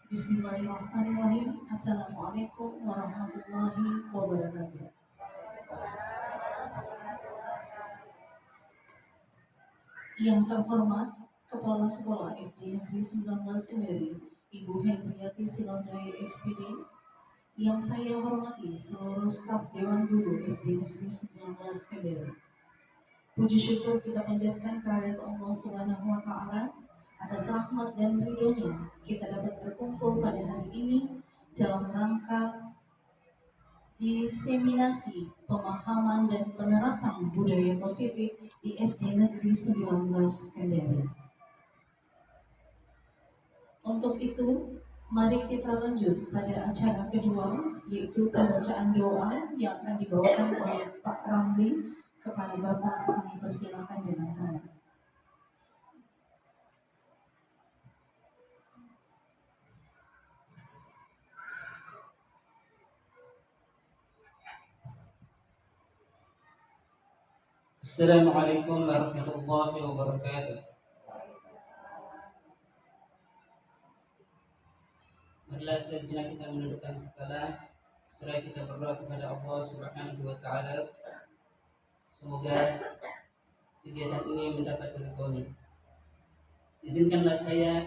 Bismillahirrahmanirrahim. Assalamualaikum warahmatullahi wabarakatuh. Yang terhormat Kepala Sekolah SD Negeri 19 Kendari, Ibu Hendriati Silondai SPD. Yang saya hormati seluruh staf Dewan Guru SD Negeri 19 Kendari. Puji syukur kita panjatkan kehadirat Allah Subhanahu wa Ta'ala atas rahmat dan ridhonya kita dapat berkumpul pada hari ini dalam rangka diseminasi pemahaman dan penerapan budaya positif di SD Negeri 19 Kendari. Untuk itu, mari kita lanjut pada acara kedua, yaitu pembacaan doa yang akan dibawakan oleh Pak Ramli. Kepada Bapak kami persilakan dengan hormat. Assalamualaikum warahmatullahi wabarakatuh. Marilah sejenak kita menundukkan kepala, seraya kita berdoa kepada Allah Subhanahu wa Ta'ala. Semoga kegiatan ini mendapat ridhonya. Izinkanlah saya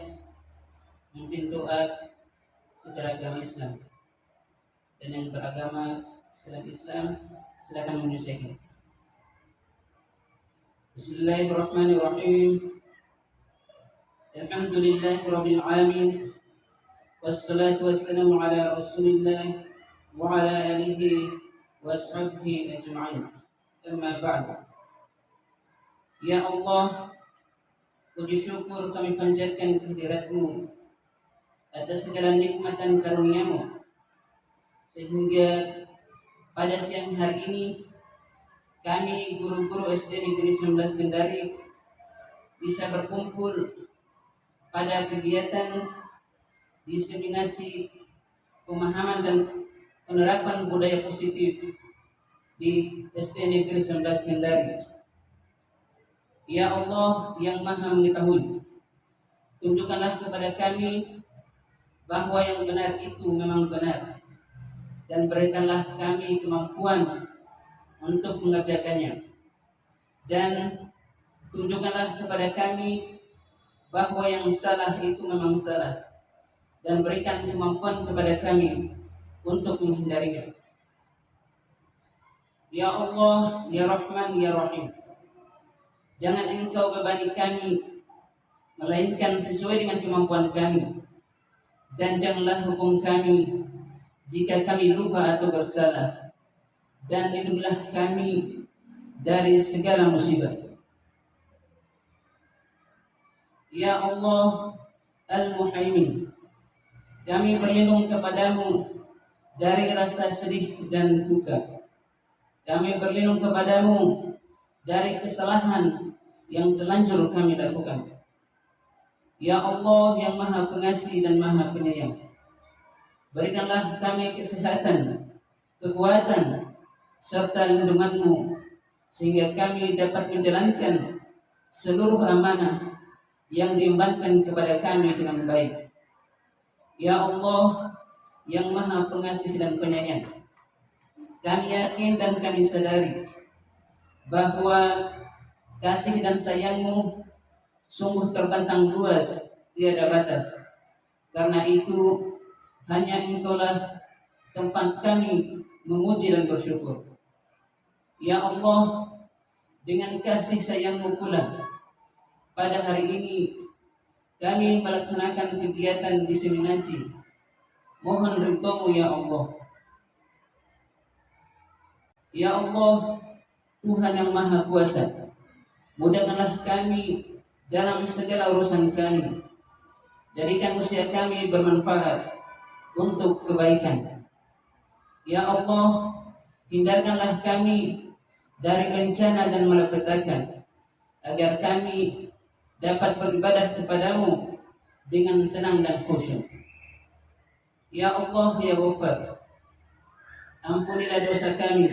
memimpin doa secara agama Islam, dan yang beragama selain Islam silakan menyesuaikan. Bismillahirrahmanirrahim. Alhamdulillahirabbil alamin. Wassalatu wassalamu ala Rasulillah wa ala alihi wa sahbihi ajma'in. Amma ba'du. Ya Allah, puji syukur kami panjatkan kehadirat-Mu atas segala nikmat dan karunia-Mu, sehingga pada siang hari ini kami guru-guru SD Negeri 19 Kendari bisa berkumpul pada kegiatan diseminasi pemahaman dan penerapan budaya positif di SD Negeri 19 Kendari. Ya Allah yang Maha Mengetahui, tunjukkanlah kepada kami bahwa yang benar itu memang benar, dan berikanlah kami kemampuan untuk mengerjakannya, dan tunjukkanlah kepada kami bahwa yang salah itu memang salah, dan berikan kemampuan kepada kami untuk menghindarinya. Ya Allah, Ya Rahman, Ya Rahim, jangan Engkau bebani kami, melainkan sesuai dengan kemampuan kami, dan janganlah hukum kami jika kami lupa atau bersalah, dan lindungilah kami dari segala musibah. Ya Allah Al-Muhaimin, kami berlindung kepadamu dari rasa sedih dan duka. Kami berlindung kepadamu dari kesalahan yang telanjur kami lakukan. Ya Allah yang Maha Pengasih dan Maha Penyayang, berikanlah kami kesehatan, kekuatan, serta lindungan-Mu, sehingga kami dapat menjalankan seluruh amanah yang diembankan kepada kami dengan baik. Ya Allah yang Maha Pengasih dan Penyayang, kami yakin dan kami sadari bahwa kasih dan sayang-Mu sungguh terbentang luas, tiada batas. Karena itu hanya Engkaulah tempat kami memuji dan bersyukur. Ya Allah, dengan kasih sayang-Mu pula, pada hari ini kami melaksanakan kegiatan diseminasi. Mohon ridho-Mu ya Allah. Ya Allah, Tuhan yang Maha Kuasa, mudahkanlah kami dalam segala urusan kami. Jadikan usia kami bermanfaat untuk kebaikan. Ya Allah, hindarkanlah kami dari bencana dan malapetaka, agar kami dapat beribadah kepadamu dengan tenang dan khusyuk. Ya Allah ya Ghaffar, ampunilah dosa kami,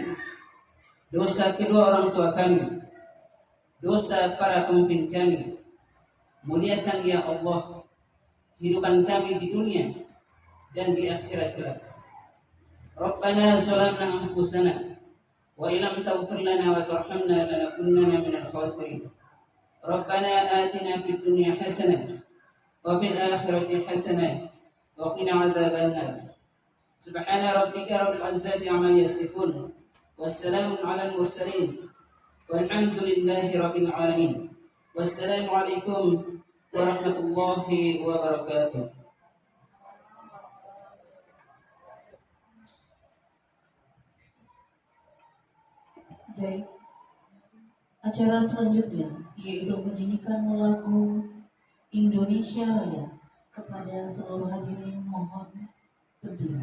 dosa kedua orang tua kami, dosa para pemimpin kami. Muliakan ya Allah hidupan kami di dunia dan di akhirat kelak. Rabbana zalamna anfusana wa illam taghfir lana wa tarhamna lanakunanna minal khasirin. Rabbana atina fid dunya hasanah wa fil akhirati hasanah wa qina adzabannar. Subhana rabbika rabbil izzati amma yasifun. Wassalamun alal mursalin. Walhamdulillahi rabbil alamin. Wassalamualaikum warahmatullahi wabarakatuh. Baik, acara selanjutnya yaitu menyanyikan lagu Indonesia Raya. Kepada seluruh hadirin mohon berdiri.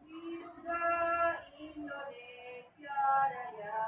Hiduplah Indonesia Raya.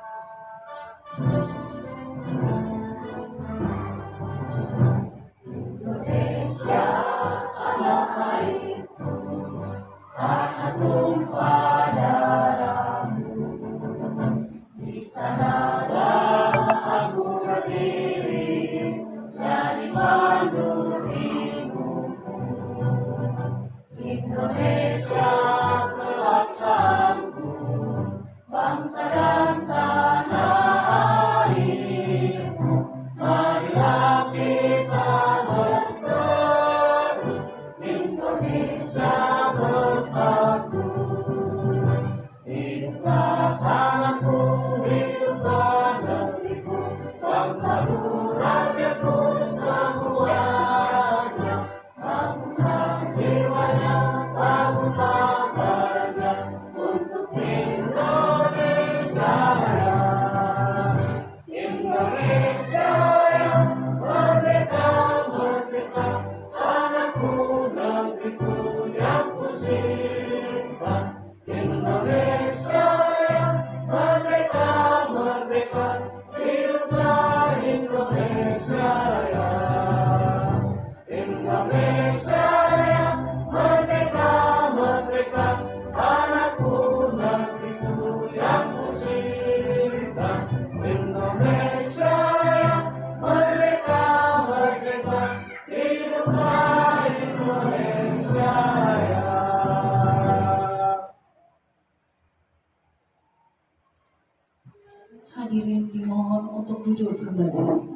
Hadirin dimohon untuk duduk kembali.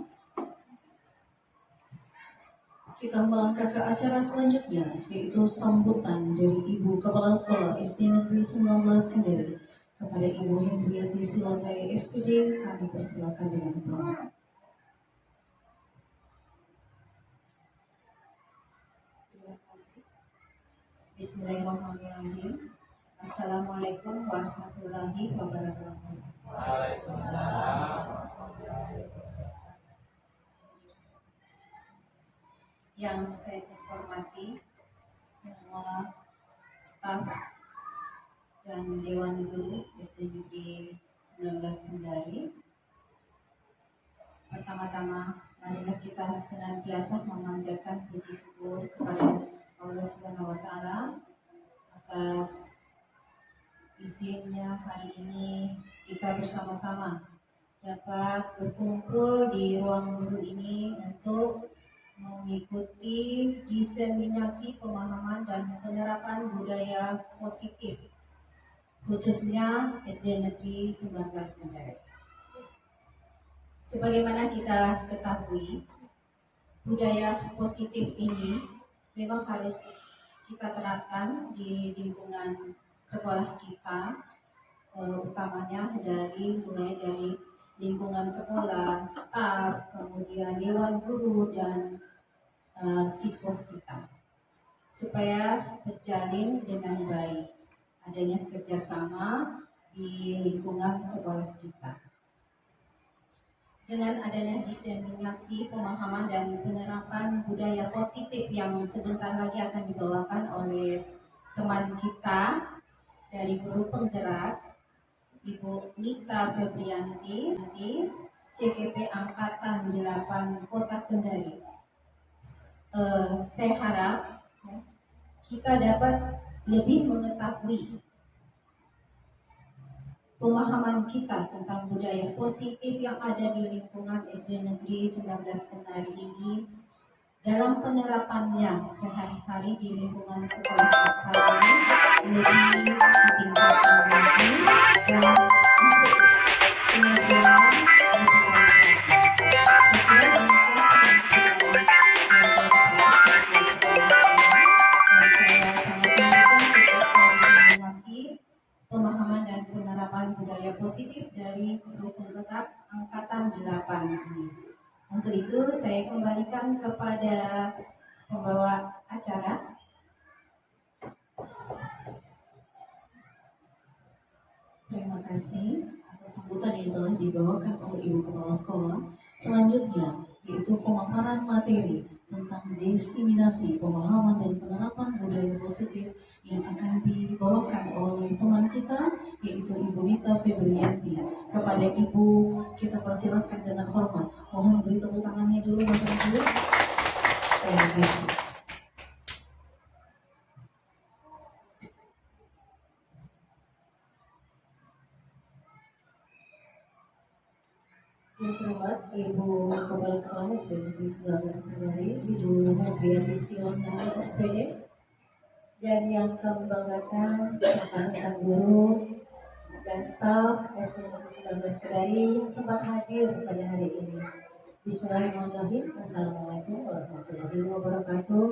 Kita melangkah ke acara selanjutnya, yaitu sambutan dari Ibu Kepala Sekolah SD Negeri 19 Kendari kepada Ibu Hendriati Silondai SPD. Kami persilakan dengan doa. Terima kasih. Bismillahirrahmanirrahim. Assalamualaikum warahmatullahi wabarakatuh. Yang saya hormati semua staf dan Dewan Guru SD Negeri 19 Kendari. Pertama-tama, marilah kita senantiasa memanjatkan puji syukur kepada Allah Subhanahu wa Ta'ala atas izinnya hari ini kita bersama-sama dapat berkumpul di ruang guru ini untuk mengikuti diseminasi pemahaman dan penerapan budaya positif khususnya SD Negeri 19 Kendari. Sebagaimana kita ketahui, budaya positif ini memang harus kita terapkan di lingkungan sekolah kita, utamanya mulai dari lingkungan sekolah, staf, kemudian dewan guru dan siswa kita, supaya terjalin dengan baik adanya kerjasama di lingkungan sekolah kita. Dengan adanya diseminasi pemahaman dan penerapan budaya positif yang sebentar lagi akan dibawakan oleh teman kita dari guru penggerak, Ibu Nita Febrianti, CKP Angkatan 8 Kota Kendari. Saya harap kita dapat lebih mengetahui pemahaman kita tentang budaya positif yang ada di lingkungan SD Negeri 19 Kendari ini dalam penerapannya sehari-hari di lingkungan sekolah kami lebih ditingkatkan lagi dan untuk pengajaran lebih lanjut. Saya kira demikian dan saya sangat mendukung diskriminasi pemahaman dan penerapan budaya positif dari Guru Penggerak Angkatan 8 ini. Untuk itu saya kembalikan kepada pembawa acara. Terima kasih atas sambutan yang telah dibawakan oleh Ibu Kepala Sekolah. Selanjutnya, yaitu pemaparan materi tentang diseminasi pemahaman dan penerapan budaya positif yang akan dibawakan oleh teman kita, yaitu Ibu Nita Febrianti. Kepada Ibu, kita persilahkan dengan hormat. Mohon beri tepuk tangannya dulu, Bapak Ibu. Terima kasih. Yang terhormat Ibu Kepala Sekolah SD Negeri 19 Kendari, Ibu Febrianti Sionda SPD, dan yang kami banggakan rekan-rekan guru dan staf SD Negeri 19 Kendari yang sempat hadir pada hari ini. Bismillahirrahmanirrahim. Assalamualaikum warahmatullahi wabarakatuh.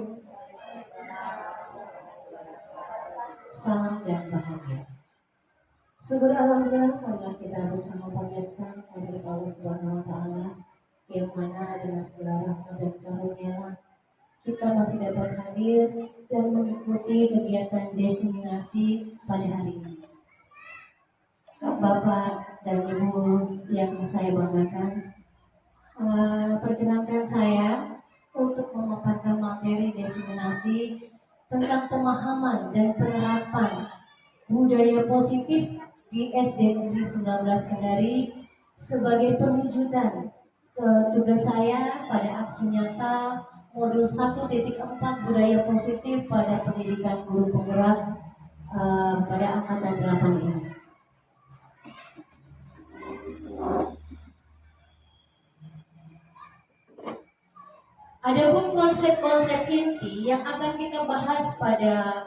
Salam dan bahagia. Syukur alhamdulillah karena kita bersama panjatkan kepada Allah Subhanahu wa taala yang mana dengan segala rahmat dan karunia kita masih dapat hadir dan mengikuti kegiatan diseminasi pada hari ini. Bapak dan Ibu yang saya banggakan, perkenankan saya untuk memaparkan materi diseminasi tentang pemahaman dan penerapan budaya positif di SD Negeri 19 Kendari sebagai perwujudan tugas saya pada aksi nyata modul 1.4 budaya positif pada pendidikan guru penggerak pada angkatan 8 ini. Adapun konsep-konsep inti yang akan kita bahas pada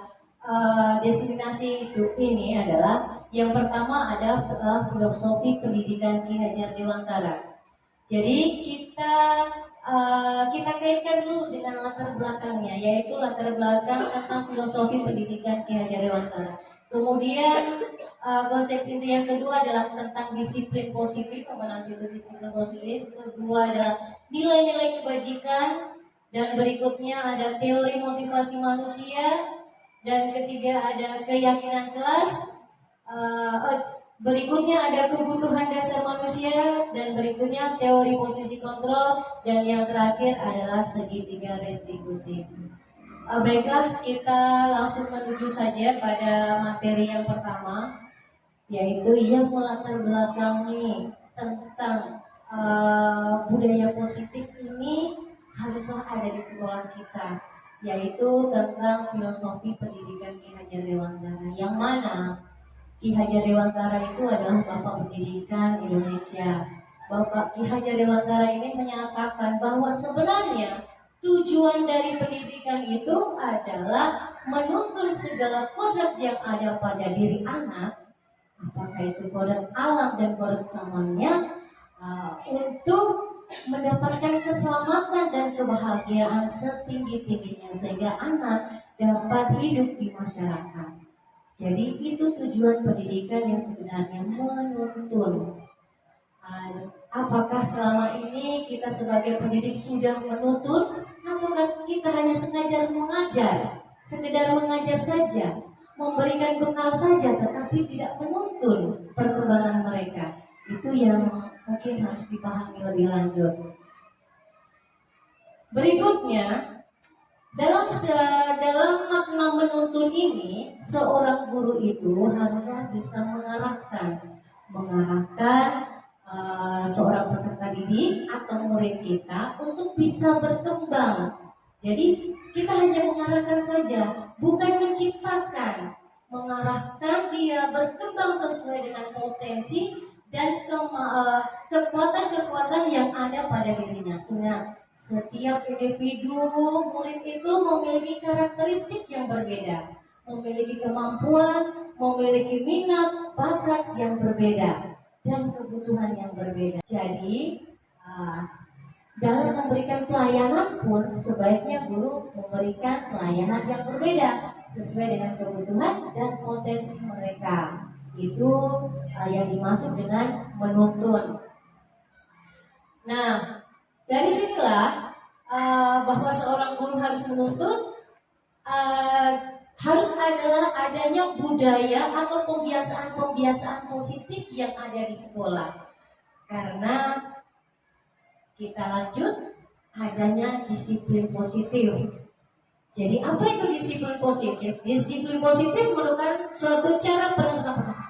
diseminasi ini adalah yang pertama adalah filosofi pendidikan Ki Hajar Dewantara. Jadi kita kaitkan dulu dengan latar belakangnya, yaitu latar belakang tentang filosofi pendidikan Ki Hajar Dewantara. Kemudian konsep inti yang kedua adalah tentang disiplin positif, apa nanti itu disiplin positif. Kedua adalah nilai-nilai kebajikan, dan berikutnya ada teori motivasi manusia, dan ketiga ada keyakinan kelas, berikutnya ada kebutuhan dasar manusia, dan berikutnya teori posisi kontrol, dan yang terakhir adalah segitiga restitusi. Baiklah, kita langsung menuju saja pada materi yang pertama, yaitu yang melatar belakangi tentang budaya positif ini haruslah ada di sekolah kita, yaitu tentang filosofi pendidikan Ki Hajar Dewantara, yang mana Ki Hajar Dewantara itu adalah Bapak Pendidikan Indonesia. Bapak Ki Hajar Dewantara ini menyatakan bahwa sebenarnya tujuan dari pendidikan itu adalah menuntun segala kodrat yang ada pada diri anak, apakah itu kodrat alam dan kodrat samanya, untuk mendapatkan keselamatan dan kebahagiaan setinggi-tingginya sehingga anak dapat hidup di masyarakat. Jadi itu tujuan pendidikan yang sebenarnya menuntun. Apakah selama ini kita sebagai pendidik sudah menuntun, ataukah kita hanya sengaja mengajar, sekedar mengajar saja, memberikan bekal saja, tetapi tidak menuntun perkembangan mereka? Itu yang mungkin harus dipahami lebih lanjut. Berikutnya, dalam makna menuntun ini, seorang guru itu haruslah bisa mengarahkan seorang peserta didik atau murid kita untuk bisa berkembang. Jadi kita hanya mengarahkan saja, bukan menciptakan. Mengarahkan dia berkembang sesuai dengan potensi dan kekuatan-kekuatan yang ada pada dirinya. Ingat, setiap individu murid itu memiliki karakteristik yang berbeda, memiliki kemampuan, memiliki minat, bakat yang berbeda, dan kebutuhan yang berbeda. Jadi, dalam memberikan pelayanan pun sebaiknya guru memberikan pelayanan yang berbeda sesuai dengan kebutuhan dan potensi mereka. Itu yang dimaksud dengan menuntun. Nah, dari sinilah bahwa seorang guru harus menuntun, harus adanya budaya atau pembiasaan positif yang ada di sekolah. Karena kita lanjut, adanya disiplin positif. Jadi apa itu disiplin positif? Disiplin positif merupakan suatu cara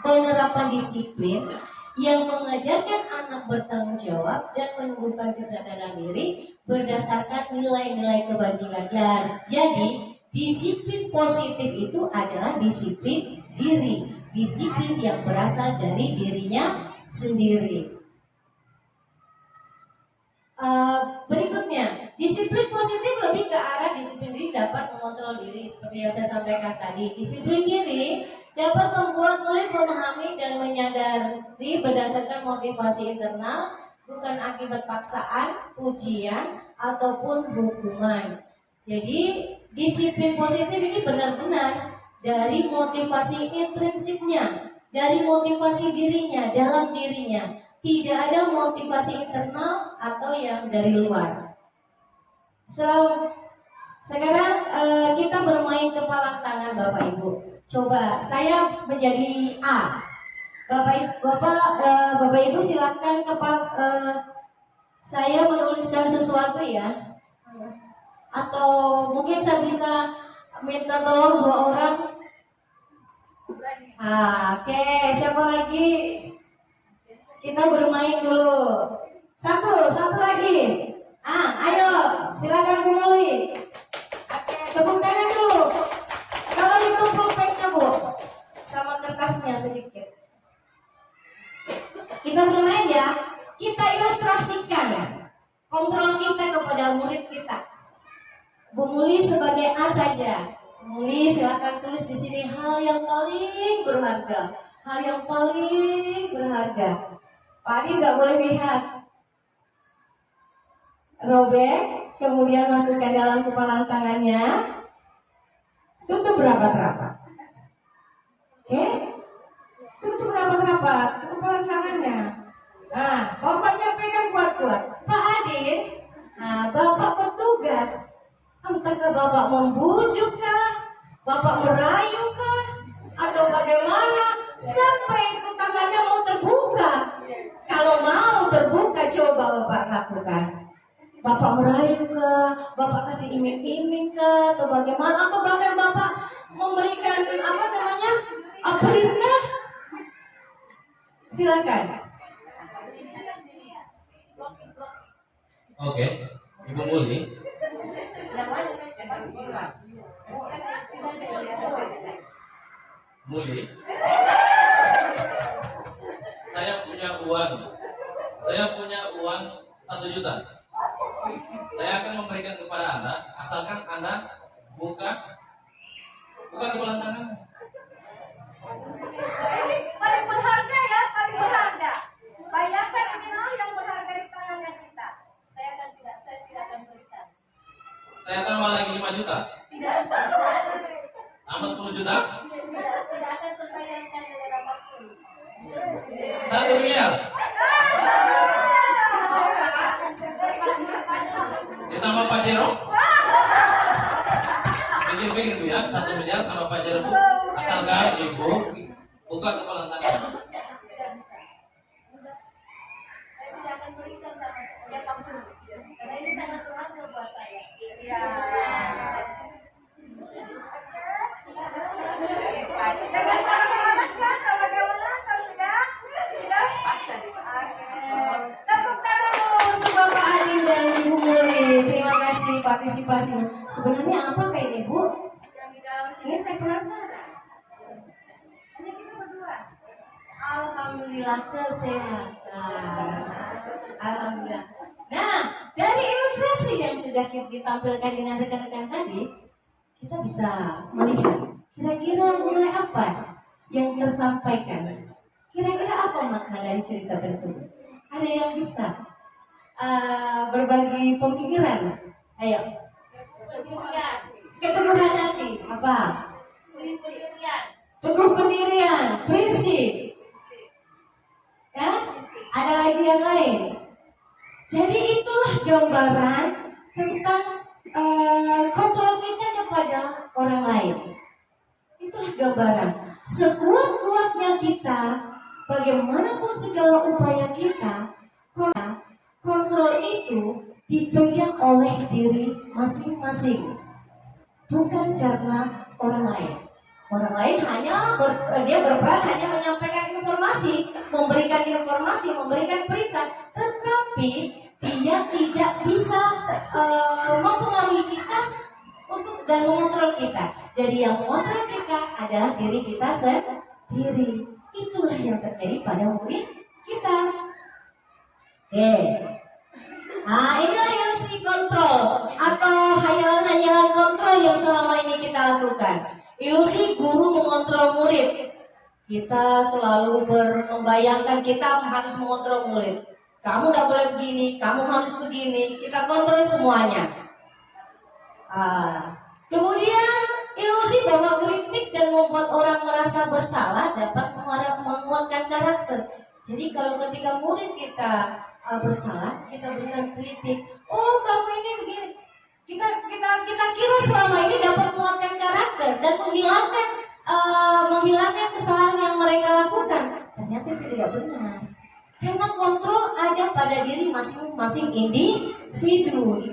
penerapan disiplin yang mengajarkan anak bertanggung jawab dan menumbuhkan kesadaran diri berdasarkan nilai-nilai kebajikan. Dan jadi disiplin positif itu adalah disiplin diri, disiplin yang berasal dari dirinya sendiri. Berikutnya, disiplin positif lebih ke arah disiplin diri dapat mengontrol diri seperti yang saya sampaikan tadi. Disiplin diri dapat membuat murid memahami dan menyadari berdasarkan motivasi internal, bukan akibat paksaan, pujian, ataupun hukuman. Jadi, disiplin positif ini benar-benar dari motivasi intrinsiknya, dari motivasi dirinya, dalam dirinya. Tidak ada motivasi internal atau yang dari luar. Sekarang kita bermain kepala tangan Bapak Ibu. Coba saya menjadi A. Bapak Ibu silakan saya menuliskan sesuatu ya. Atau mungkin saya bisa minta tolong 2 orang. Oke, siapa lagi? Kita bermain dulu. Satu lagi. Ayo, silakan mulai. Oke, tepuk tangan dulu. Kalau itu pulpennya Bu, sama kertasnya sedikit. Kita bermain ya. Kita ilustrasikan kontrol kita kepada murid kita. Bu Muli sebagai A saja. Muli silakan tulis di sini hal yang paling berharga. Hal yang paling berharga. Pak Adi nggak boleh lihat. Robek, kemudian masukkan dalam kepalan tangannya. Tutup rapat-rapat. Oke? Tutup rapat-rapat kepalan tangannya. Bapaknya pegang kuat-kuat. Pak Adi, Bapak bertugas. Entahkah Bapak membujukkah, Bapak merayukah, atau bagaimana sampai itu tangannya mau terbuka. Kalau mau terbuka, coba Bapak lakukan. Bapak merayu kah? Bapak kasih iming-iming kah? Atau bagaimana? Atau bahkan Bapak memberikan perintah? Silakan. Oke, Ibu Muli. Muli. Saya punya uang 1 juta. Saya akan memberikan kepada Anda, asalkan Anda buka kepala tangan. Paling berharga ya, paling berharga. Bayangkan ini yang berharga di tangannya kita. Saya tidak akan berikan. Saya tambah lagi 5 juta. Tambah 10 juta. Tidak akan terbayarkan dengan apapun. 1 miliar. Ditambah Pajero. Pikir-pikir Bu ya, 1 miliar tambah Pajero Bu. Asalkan Ibu buka kepala tangan. Saya tidak akan berikan sama siapapun. Karena ini sangat berharga buat saya. Iya. Jangan marah-marah kan, bagaimana kalau sudah? Tepuk tangan untuk Bapak Adi dan Ibu Muli. Terima kasih Pak partisipasi. Sebenarnya apa kayak ini Bu? Yang di dalam sini saya penasaran. Hanya kita berdua. Alhamdulillah kesehatan. Alhamdulillah. Nah, dari ilustrasi yang sudah ditampilkan dengan rekan-rekan tadi, kita bisa melihat kira-kira nilai apa yang tersampaikan. Kira-kira apa makna dari cerita tersebut? Ada yang bisa berbagi pemikiran? Ayo. Keteguhan hati. Apa? Teguh pendirian. Prinsip. Ya? Ada lagi yang lain? Jadi itulah gambaran tentang kontrol kita kepada orang lain. Itulah gambaran. Sekuat-kuatnya kita, bagaimanapun segala upaya kita, kontrol itu dipegang oleh diri masing-masing, bukan karena orang lain. Orang lain hanya dia berperan hanya menyampaikan informasi, memberikan perintah, tetapi dia tidak bisa mempengaruhi kita untuk dan mengontrol kita. Jadi yang mengontrol kita adalah diri kita sendiri. Itulah yang terjadi pada murid kita. Oke. Nah, inilah ilusi kontrol atau hayalan-hayalan kontrol yang selama ini kita lakukan. Ilusi guru mengontrol murid. Kita selalu membayangkan kita harus mengontrol murid. Kamu gak boleh begini, kamu harus begini. Kita kontrol semuanya. Kemudian ilusi bahwa kritik dan membuat orang merasa bersalah dapat menguatkan karakter. Jadi kalau ketika murid kita bersalah, kita berikan kritik. Oh, kamu ini begini. Kita kira selama ini dapat menguatkan karakter dan menghilangkan kesalahan yang mereka lakukan. Ternyata tidak benar. Karena kontrol ada pada diri masing-masing individu.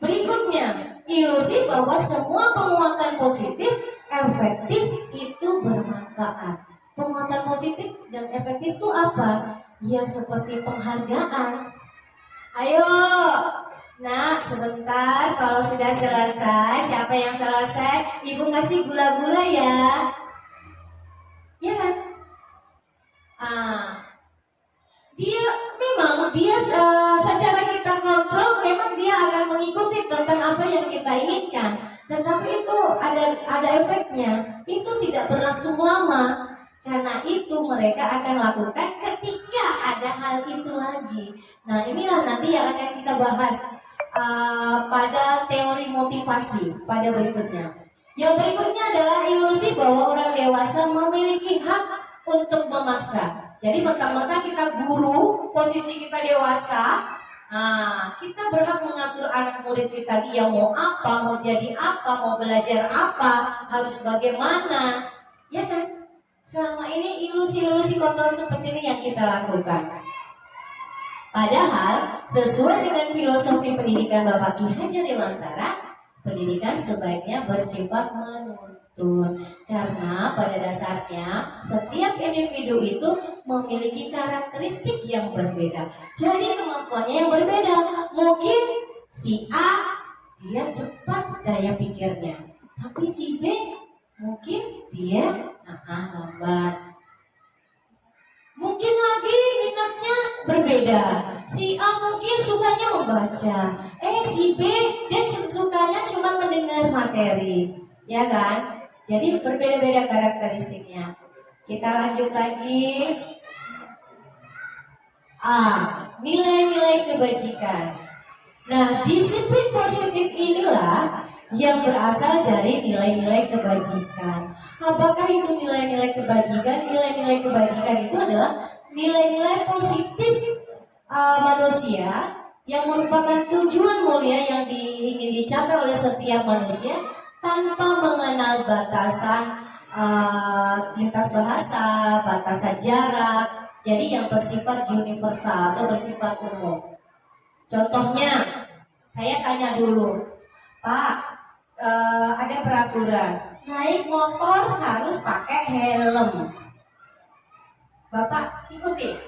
Berikutnya, ilusi bahwa semua penguatan positif efektif itu bermanfaat. Penguatan positif dan efektif itu apa? Ya seperti penghargaan. Ayo, nak sebentar, kalau sudah selesai, siapa yang selesai? Ibu kasih gula-gula ya. Ya kan? Dia secara kita kontrol, memang dia akan mengikuti tentang apa yang kita inginkan. Tetapi itu ada efeknya. Itu tidak berlangsung lama. Karena itu mereka akan lakukan ketika ada hal itu lagi. Nah, inilah nanti yang akan kita bahas pada teori motivasi pada berikutnya. Yang berikutnya adalah ilusi bahwa orang dewasa memiliki hak untuk memaksa. Jadi mentang-mentang kita guru, posisi kita dewasa, kita berhak mengatur anak murid kita, dia mau apa, mau jadi apa, mau belajar apa, harus bagaimana, ya kan? Selama ini ilusi-ilusi kontrol seperti ini yang kita lakukan. Padahal sesuai dengan filosofi pendidikan Bapak Ki Hajar Dewantara, pendidikan sebaiknya bersifat menuntun. Karena pada dasarnya setiap individu itu memiliki karakteristik yang berbeda. Jadi kemampuannya yang berbeda. Mungkin si A dia cepat daya pikirnya, tapi si B mungkin dia lambat. Mungkin lagi minatnya berbeda. Si A mungkin sukanya membaca, si B dia sukanya cuma mendengar materi, ya kan? Jadi berbeda-beda karakteristiknya. Kita lanjut lagi. Nilai-nilai kebajikan. Nah, disiplin positif inilah yang berasal dari nilai-nilai kebajikan. Apakah itu nilai-nilai kebajikan? Nilai-nilai kebajikan itu adalah nilai-nilai positif manusia yang merupakan tujuan mulia yang ingin dicapai oleh setiap manusia tanpa mengenal batasan lintas bahasa, batasan jarak. Jadi yang bersifat universal atau bersifat umum. Contohnya, saya tanya dulu, Pak, ada peraturan naik motor harus pakai helm. Bapak ikuti?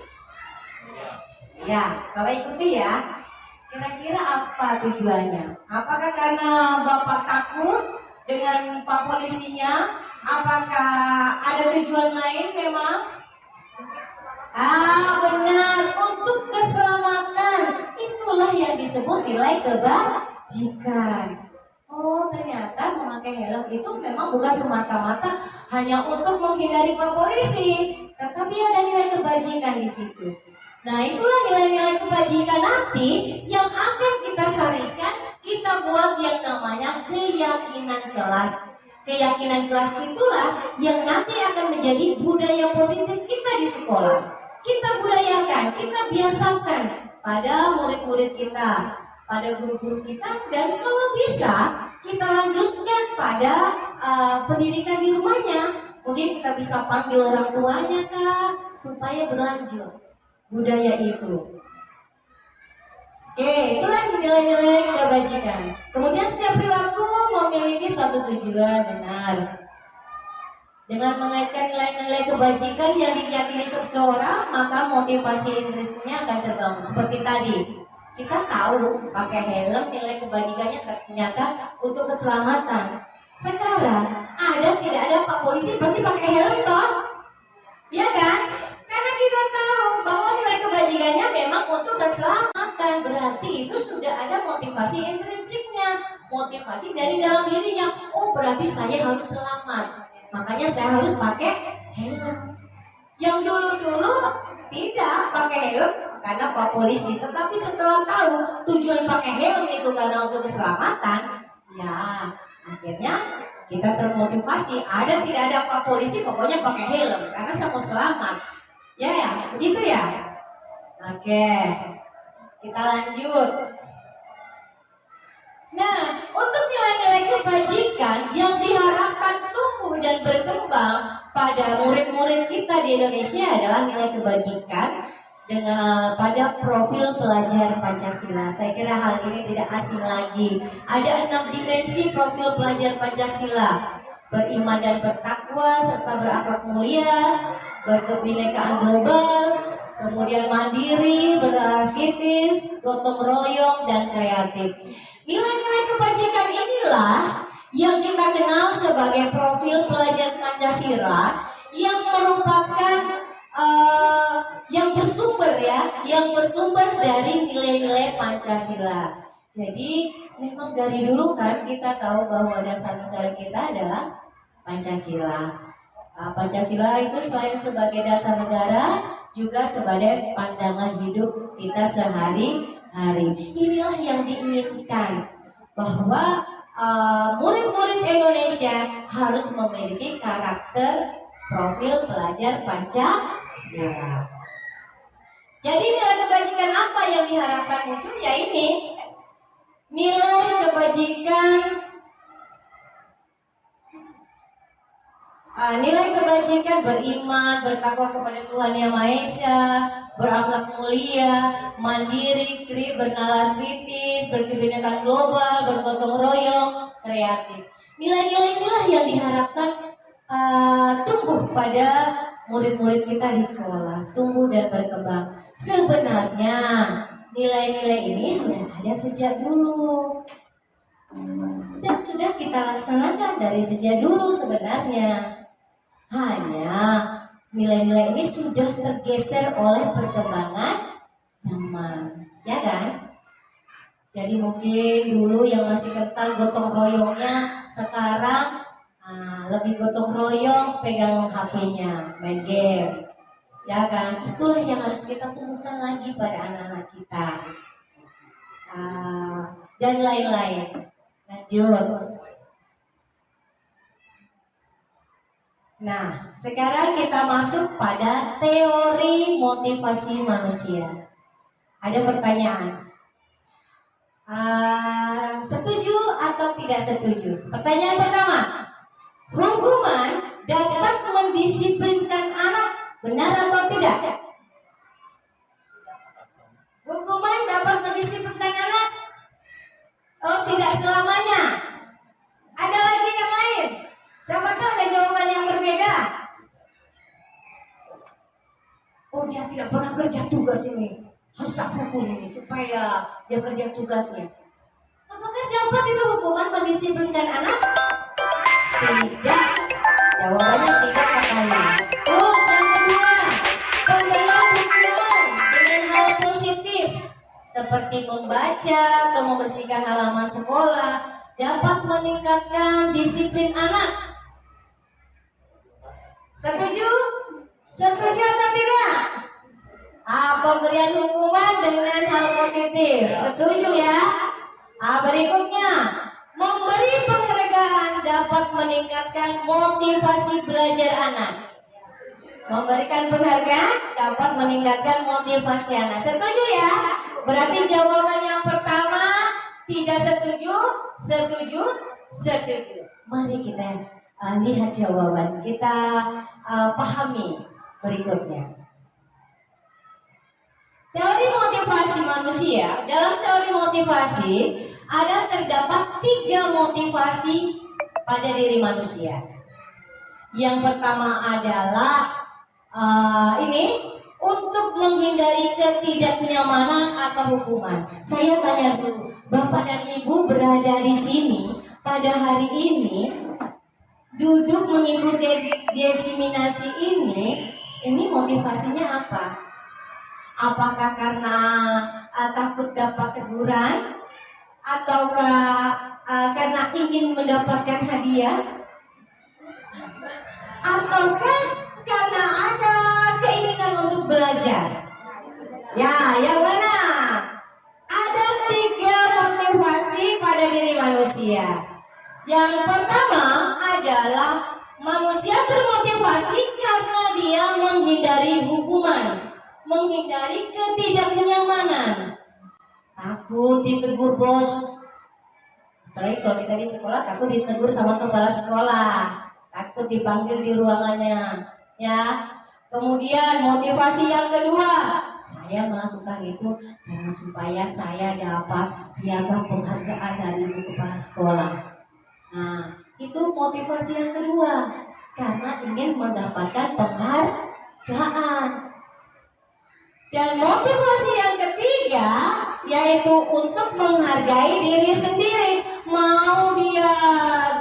Ya, Bapak ikuti ya. Kira-kira apa tujuannya? Apakah karena Bapak takut dengan Pak polisinya? Apakah ada tujuan lain memang? Benar, untuk keselamatan. Itulah yang disebut nilai kebajikan. Oh, ternyata memakai helm itu memang bukan semata-mata hanya untuk menghindari Pak polisi, tetapi ada nilai kebajikan di situ. Nah, itulah nilai-nilai kebajikan nanti yang akan kita sarikan, kita buat yang namanya keyakinan kelas. Keyakinan kelas itulah yang nanti akan menjadi budaya positif kita di sekolah. Kita budayakan, kita biasakan pada murid-murid kita, pada guru-guru kita, dan kalau bisa kita lanjutkan pada pendidikan di rumahnya. Mungkin kita bisa panggil orang tuanya kak, supaya berlanjut budaya itu. Oke, itulah nilai-nilai kebajikan. Kemudian setiap perilaku memiliki suatu tujuan, benar. Dengan mengaitkan nilai-nilai kebajikan yang diyakini seseorang, maka motivasi intrinsiknya akan terbangun. Seperti tadi, kita tahu pakai helm nilai kebajikannya ternyata untuk keselamatan. Sekarang tidak ada Pak polisi pasti pakai helm toh, ya kan? Karena kita tahu bahwa nilai kebajikannya memang untuk keselamatan. Berarti itu sudah ada motivasi intrinsiknya, motivasi dari dalam dirinya. Oh, berarti saya harus selamat, makanya saya harus pakai helm. Yang dulu-dulu tidak pakai helm karena Pak polisi, tetapi setelah tahu tujuan pakai helm itu karena untuk keselamatan, ya akhirnya kita termotivasi. Tidak ada Pak polisi, pokoknya pakai helm karena saya mau selamat. Ya, begitu ya. Oke, kita lanjut. Nah, untuk nilai-nilai kebajikan yang diharapkan tumbuh dan berkembang pada murid-murid kita di Indonesia adalah nilai kebajikan pada profil pelajar Pancasila. Saya kira hal ini tidak asing lagi. Ada 6 dimensi profil pelajar Pancasila: beriman dan bertakwa, serta berakhlak mulia, berkebinekaan global, kemudian mandiri, berarkitis, gotong royong, dan kreatif. Nilai-nilai kebajikan inilah yang kita kenal sebagai profil pelajar Pancasila, yang merupakan yang bersumber dari nilai-nilai Pancasila. Jadi memang dari dulu kan kita tahu bahwa dasar negara kita adalah Pancasila. Pancasila itu selain sebagai dasar negara, juga sebagai pandangan hidup kita sehari-hari. Inilah yang diinginkan, bahwa murid-murid Indonesia harus memiliki karakter profil pelajar Pancasila. Jadi nilai kebajikan apa yang diharapkan muncul? Ya ini, nilai kebajikan. Nilai kebajikan beriman, bertakwa kepada Tuhan Yang Maha Esa, berakhlak mulia, mandiri, bernalar kritis, berkebinekaan global, bergotong royong, kreatif. Nilai-nilai inilah yang diharapkan tumbuh pada murid-murid kita di sekolah, tumbuh dan berkembang. Sebenarnya nilai-nilai ini sudah ada sejak dulu dan sudah kita laksanakan dari sejak dulu sebenarnya. Hanya nilai-nilai ini sudah tergeser oleh perkembangan zaman, ya kan? Jadi mungkin dulu yang masih kental gotong royongnya, sekarang lebih gotong royong pegang HP-nya, main game, ya kan? Itulah yang harus kita tumbuhkan lagi pada anak-anak kita, dan lain-lain. Lanjut. Nah, sekarang kita masuk pada teori motivasi manusia. Ada pertanyaan, setuju atau tidak setuju? Pertanyaan pertama, hukuman dapat mendisiplinkan anak, benar atau tidak? Hukuman dapat mendisiplinkan anak? Oh, tidak selamanya. Ada lagi yang lain? Siapa tahu ada jawaban yang berbeda. Oh, dia tidak pernah kerja tugas ini. harus aku hukum ini supaya dia kerja tugasnya. Apakah dapat itu hukuman mendisiplinkan anak? Tidak. Jawabannya tidak katanya. Terus yang kedua, pemberian hukuman dengan hal positif seperti membaca atau membersihkan halaman sekolah dapat meningkatkan disiplin anak. Setuju? Setuju atau tidak? Pemberian hukuman dengan hal positif. Setuju ya? Berikutnya, memberi penghargaan dapat meningkatkan motivasi belajar anak. Memberikan penghargaan dapat meningkatkan motivasi anak. Setuju ya? Berarti jawaban yang pertama tidak setuju, setuju, setuju. Mari kita lihat jawaban. Kita pahami berikutnya. Teori motivasi manusia. Dalam teori motivasi terdapat 3 motivasi pada diri manusia. Yang pertama adalah untuk menghindari ketidaknyamanan atau hukuman. Saya tanya dulu, Bapak dan Ibu berada di sini pada hari ini, duduk mengikuti diseminasi ini motivasinya apa? Apakah karena takut dapat teguran, ataukah karena ingin mendapatkan hadiah, ataukah karena ada keinginan untuk belajar? Ya, yang mana? Ada 3 motivasi pada diri manusia. Yang pertama adalah manusia termotivasi karena dia menghindari hukuman, menghindari ketidaknyamanan. Takut ditegur bos. Apalagi kalau kita di sekolah takut ditegur sama kepala sekolah, takut dipanggil di ruangannya, ya. Kemudian motivasi yang kedua, saya melakukan itu karena supaya saya dapat piagam penghargaan dari ibu kepala sekolah. Nah, itu motivasi yang kedua, karena ingin mendapatkan penghargaan. Dan motivasi yang ketiga yaitu untuk menghargai diri sendiri. Mau dia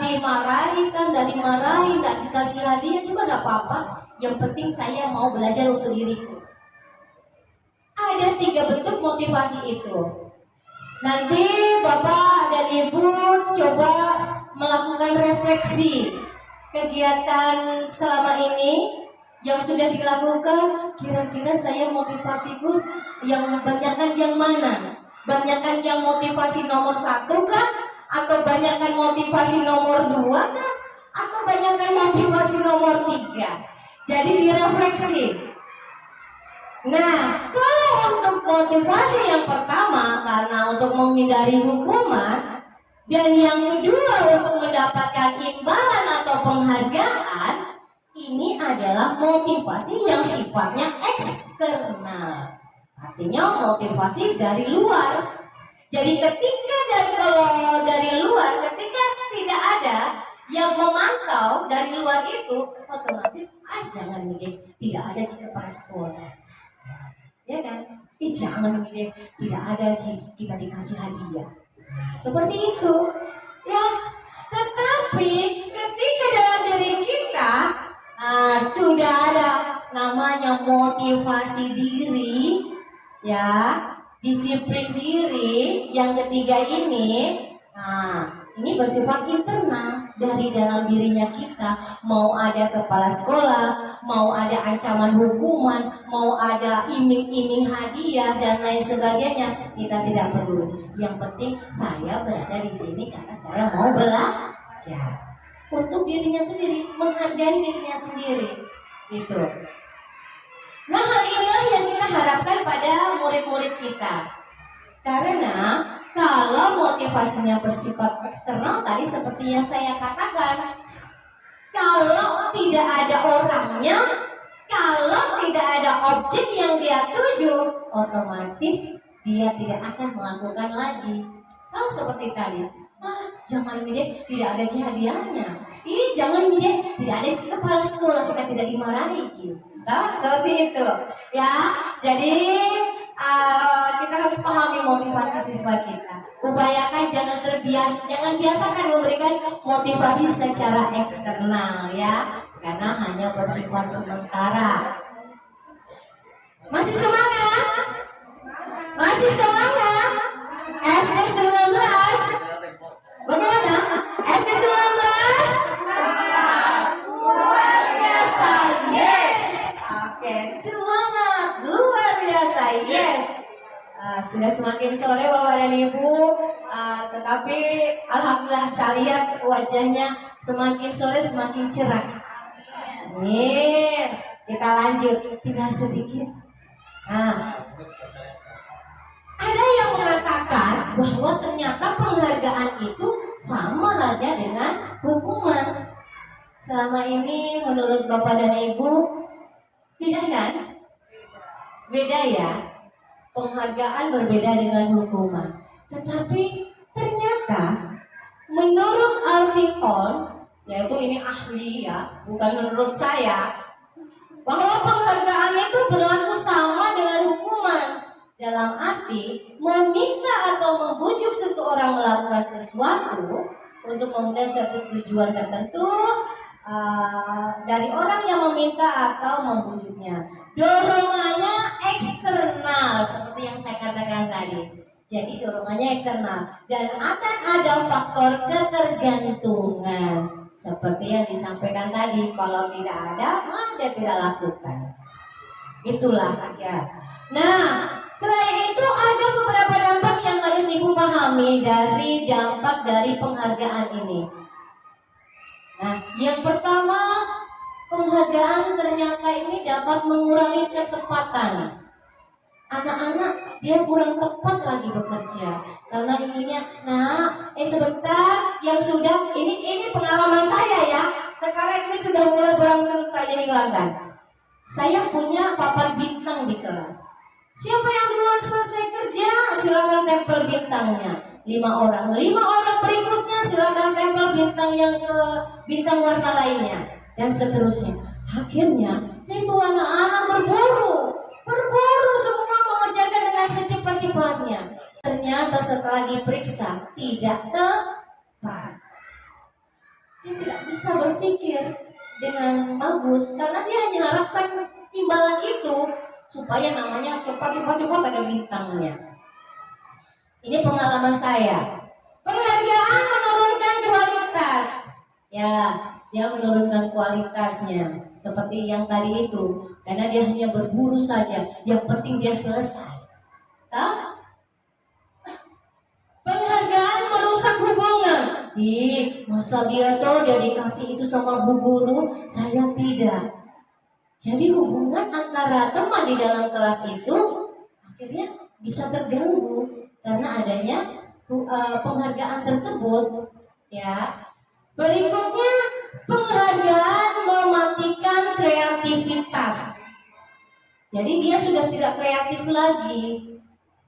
dimarahi kan, dan dimarahi, dan dikasih hadiah juga tidak apa-apa. Yang penting saya mau belajar untuk diriku. Ada 3 bentuk motivasi itu. Nanti Bapak dan Ibu coba melakukan refleksi kegiatan selama ini yang sudah dilakukan. Kira-kira saya motivasiku yang banyakkan yang mana? Banyakkan yang motivasi nomor 1 kah? Atau banyakkan motivasi nomor 2 kah? Atau banyakkan motivasi nomor 3? Jadi direfleksi. Nah, kalau untuk motivasi yang pertama karena untuk menghindari hukuman, dan yang kedua untuk mendapatkan imbalan atau penghargaan, ini adalah motivasi yang sifatnya eksternal. Artinya motivasi dari luar. Jadi kalau dari luar, ketika tidak ada yang memantau dari luar itu, otomatis jangan nih, tidak ada di kepala sekolah, ya kan? Jangan nih, tidak ada kita dikasih hadiah, seperti itu, ya. Tetapi ketika dalam diri kita sudah ada namanya motivasi diri, ya, disiplin diri. Yang ketiga ini bersifat internal dari dalam dirinya kita. Mau ada kepala sekolah, mau ada ancaman hukuman, mau ada iming-iming hadiah dan lain sebagainya, kita tidak perlu. Yang penting saya berada di sini karena saya mau belajar untuk dirinya sendiri, menghargai dirinya sendiri. Gitu. Nah, hal inilah yang kita harapkan pada murid-murid kita. Karena kalau motivasinya bersifat eksternal tadi seperti yang saya katakan, kalau tidak ada orangnya, kalau tidak ada objek yang dia tuju, otomatis dia tidak akan melakukan lagi. Kalau seperti tadi, jangan ini tidak ada hadiahnya. Ini jangan ini tidak ada di kepala sekolah, kita tidak dimarahi, seperti itu. Ya, jadi kita harus pahami motivasi siswa kita. Upayakan jangan biasakan memberikan motivasi secara eksternal ya, karena hanya bersifat sementara. Masih semangat? Masih semangat? SD 19? Bagaimana? SD 19? Luar biasa, yes. Oke, semangat, luar biasa, yes. Sudah semakin sore Bapak dan Ibu, tetapi alhamdulillah saya lihat wajahnya semakin sore semakin cerah. Amin. Kita lanjut, tinggal sedikit. Ada yang mengatakan bahwa ternyata penghargaan itu sama halnya dengan hukuman. Selama ini menurut Bapak dan Ibu tidak kan? Beda ya. Penghargaan berbeda dengan hukuman. Tetapi ternyata menurut Alvin Cole, yaitu ini ahli ya, bukan menurut saya, bahwa penghargaan itu berlaku sama dengan hukuman. Dalam arti meminta atau membujuk seseorang melakukan sesuatu untuk memenuhi suatu tujuan tertentu dari orang yang meminta atau membujuknya. Dorongannya eksternal seperti yang saya katakan tadi. Jadi dorongannya eksternal dan akan ada faktor ketergantungan seperti yang disampaikan tadi. Kalau tidak ada, maka tidak lakukan. Itulah ya. Nah, selain itu ada beberapa dampak yang harus Ibu pahami dari dampak dari penghargaan ini. Nah, yang pertama, penghargaan ternyata ini dapat mengurangi ketepatan. Anak-anak dia kurang tepat lagi bekerja karena inginnya, sebentar yang sudah ini pengalaman saya ya. Sekarang ini sudah mulai berangsur saya hilangkan. Saya punya papan bintang di kelas. Siapa yang duluan selesai kerja, silakan tempel bintangnya. 5 orang. 5 orang berikutnya silakan tempel bintang yang ke bintang warna lainnya dan seterusnya. Akhirnya itu anak-anak berburu semua mengerjakan dengan secepat-cepatnya. Ternyata setelah diperiksa tidak tepat. Dia tidak bisa berpikir dengan bagus karena dia hanya harapkan imbalan itu supaya namanya cepat ada bintangnya. Ini pengalaman saya. Penghargaan menurunkan kualitas. Ya, dia menurunkan kualitasnya seperti yang tadi itu karena dia hanya berburu saja. Yang penting dia selesai. Penghargaan merusak hubungan. Masa dia dikasih itu sama bu guru, saya tidak. Jadi hubungan antara teman di dalam kelas itu akhirnya bisa terganggu karena adanya penghargaan tersebut. Ya. Berikutnya, penghargaan mematikan kreativitas. Jadi dia sudah tidak kreatif lagi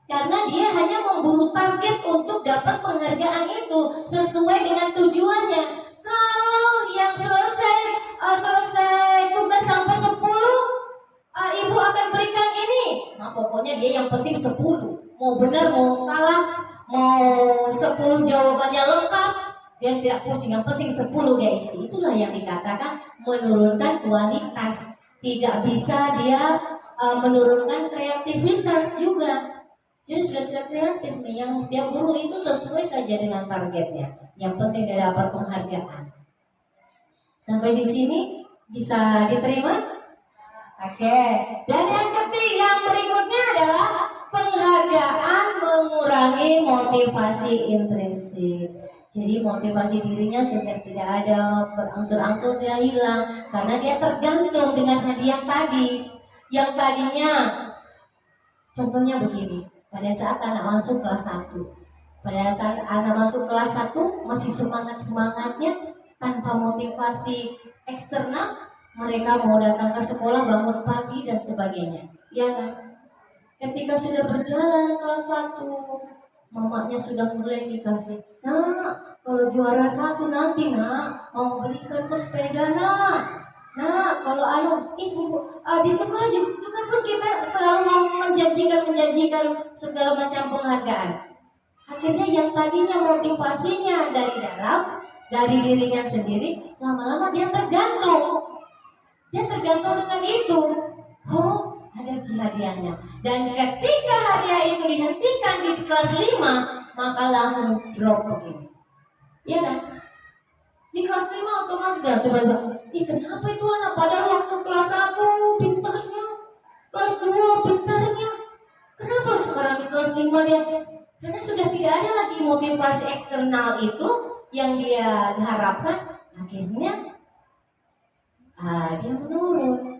karena dia hanya memburu target untuk dapat penghargaan itu sesuai dengan tujuannya. Kalau yang selesai tugas sampai 10, ibu akan berikan ini. Nah, pokoknya dia yang penting 10. Mau benar, mau salah, mau 10 jawabannya lengkap, dia tidak pusing. Yang penting 10 dia isi. Itulah yang dikatakan menurunkan kualitas. Tidak bisa dia menurunkan kreativitas juga. Jadi sudah tidak kreatif. Yang dia buru itu sesuai saja dengan targetnya. Yang penting dia dapat penghargaan. Sampai di sini bisa diterima? Oke. Dan yang berikutnya adalah penghargaan mengurangi motivasi intrinsik. Jadi motivasi dirinya sudah tidak ada, berangsur-angsur dia hilang karena dia tergantung dengan hadiah tadi. Yang tadinya, contohnya begini, pada saat anak masuk kelas 1, pada saat anak masuk kelas 1 masih semangat-semangatnya tanpa motivasi eksternal, mereka mau datang ke sekolah, bangun pagi dan sebagainya. Ya kan? Ketika sudah berjalan kelas 1, mamanya sudah mulai dikasih, kalau juara 1 nanti mau belikan ke sepeda kalau ibu di sekolah juga pun kita selalu mau menjanjikan posisi dan segala macam penghargaan. Akhirnya yang tadinya motivasinya dari dalam, dari dirinya sendiri, lama-lama dia tergantung. Dia tergantung dengan itu. Oh, ada hadiahnya. Dan ketika hadiah itu dihentikan di kelas 5, maka langsung drop begini. Iya kan? Di kelas 5 otomatis gak tiba-tiba, kenapa itu anak pada waktu kelas 1 pintarnya, kelas 2 pintarnya, kenapa sekarang di kelas 5 dia? Karena sudah tidak ada lagi motivasi eksternal itu yang dia harapkan, akhirnya dia menurun.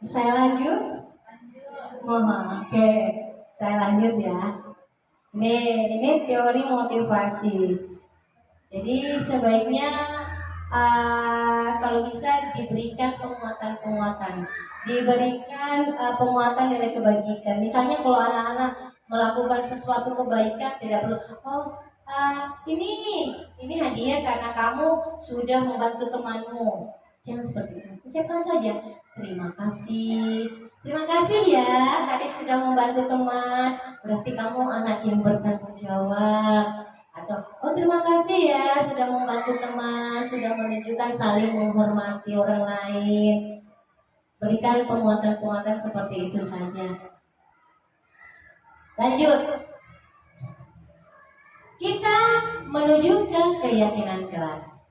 Saya lanjut? Oke, saya lanjut ya. Ini teori motivasi. Jadi sebaiknya kalau bisa diberikan penguatan, diberikan penguatan nilai kebajikan. Misalnya kalau anak-anak melakukan sesuatu kebaikan, tidak perlu ini hadiah karena kamu sudah membantu temanmu. Jangan seperti itu. Ucapkan saja terima kasih ya, tadi sudah membantu teman. Berarti kamu anak yang bertanggung jawab. Atau terima kasih ya sudah membantu teman, sudah menunjukkan saling menghormati orang lain. Berikan penguatan-penguatan seperti itu saja. Lanjut. Kita menuju ke keyakinan kelas.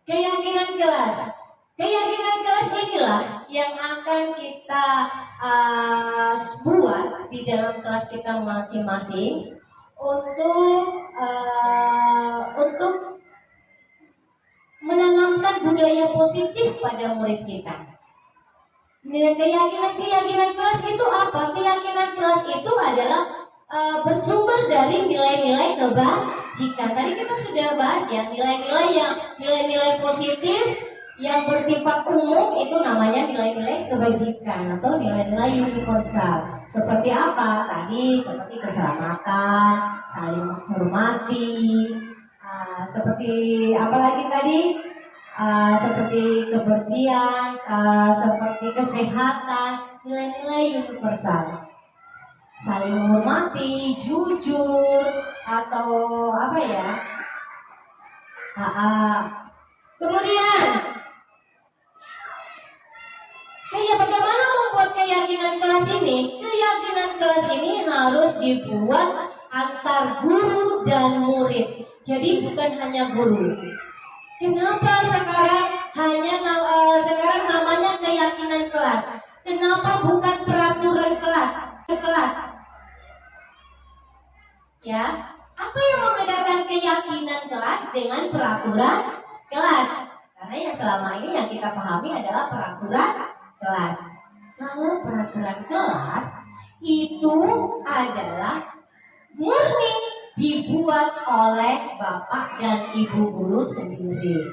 Keyakinan kelas inilah yang akan kita buat di dalam kelas kita masing-masing untuk menanamkan budaya positif pada murid kita. Keyakinan kelas itu apa? Keyakinan kelas itu adalah bersumber dari nilai-nilai kebajikan. Tadi kita sudah bahas ya, nilai-nilai positif yang bersifat umum itu namanya nilai-nilai kebajikan atau nilai-nilai universal. Seperti apa? Tadi seperti keselamatan, saling menghormati, seperti apa lagi tadi? Seperti kebersihan, seperti kesehatan, nilai-nilai universal. Saling menghormati, jujur, atau apa ya? Kemudian, bagaimana membuat keyakinan kelas ini? Keyakinan kelas ini harus dibuat antar guru dan murid. Jadi bukan hanya guru. Kenapa sekarang sekarang namanya keyakinan kelas? Kenapa bukan peraturan kelas? Ya, apa yang membedakan keyakinan kelas dengan peraturan kelas? Karena yang selama ini yang kita pahami adalah peraturan kelas. Kalau peraturan kelas itu adalah murni dibuat oleh bapak dan ibu guru sendiri.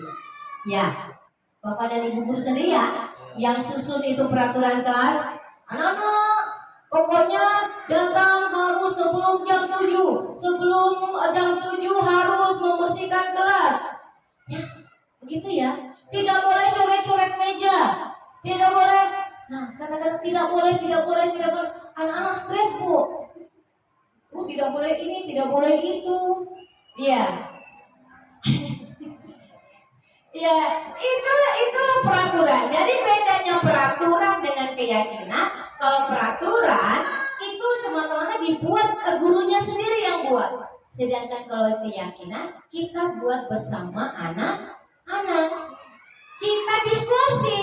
Ya, bapak dan ibu guru sendiri ya, yang susun itu peraturan kelas. Anak-anak, pokoknya datang harus sebelum jam 7. Sebelum jam 7 harus membersihkan kelas. Ya, begitu ya. Tidak boleh coret-coret meja. Tidak boleh. Nah, kata-kata tidak boleh. Anak-anak stres, Bu. Tidak boleh ini, tidak boleh itu. Iya. Ya, itulah peraturan. Jadi bedanya peraturan dengan keyakinan. Kalau peraturan itu semata-mata dibuat gurunya sendiri yang buat. Sedangkan kalau keyakinan kita buat bersama anak-anak. Kita diskusi.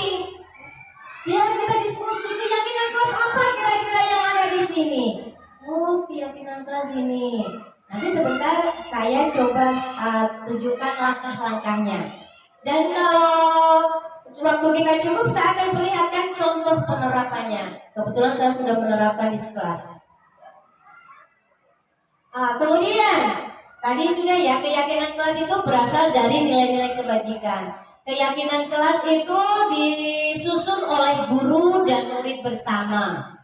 Ya, kita diskusi keyakinan kelas apa kira-kira yang ada di sini. Keyakinan kelas ini. Nanti sebentar saya coba tunjukkan langkah-langkahnya. Dan kalau waktu kita cukup, saya akan perlihatkan contoh penerapannya. Kebetulan saya sudah menerapkan di kelas. Kemudian tadi sudah ya, keyakinan kelas itu berasal dari nilai-nilai kebajikan. Keyakinan kelas itu disusun oleh guru dan murid bersama.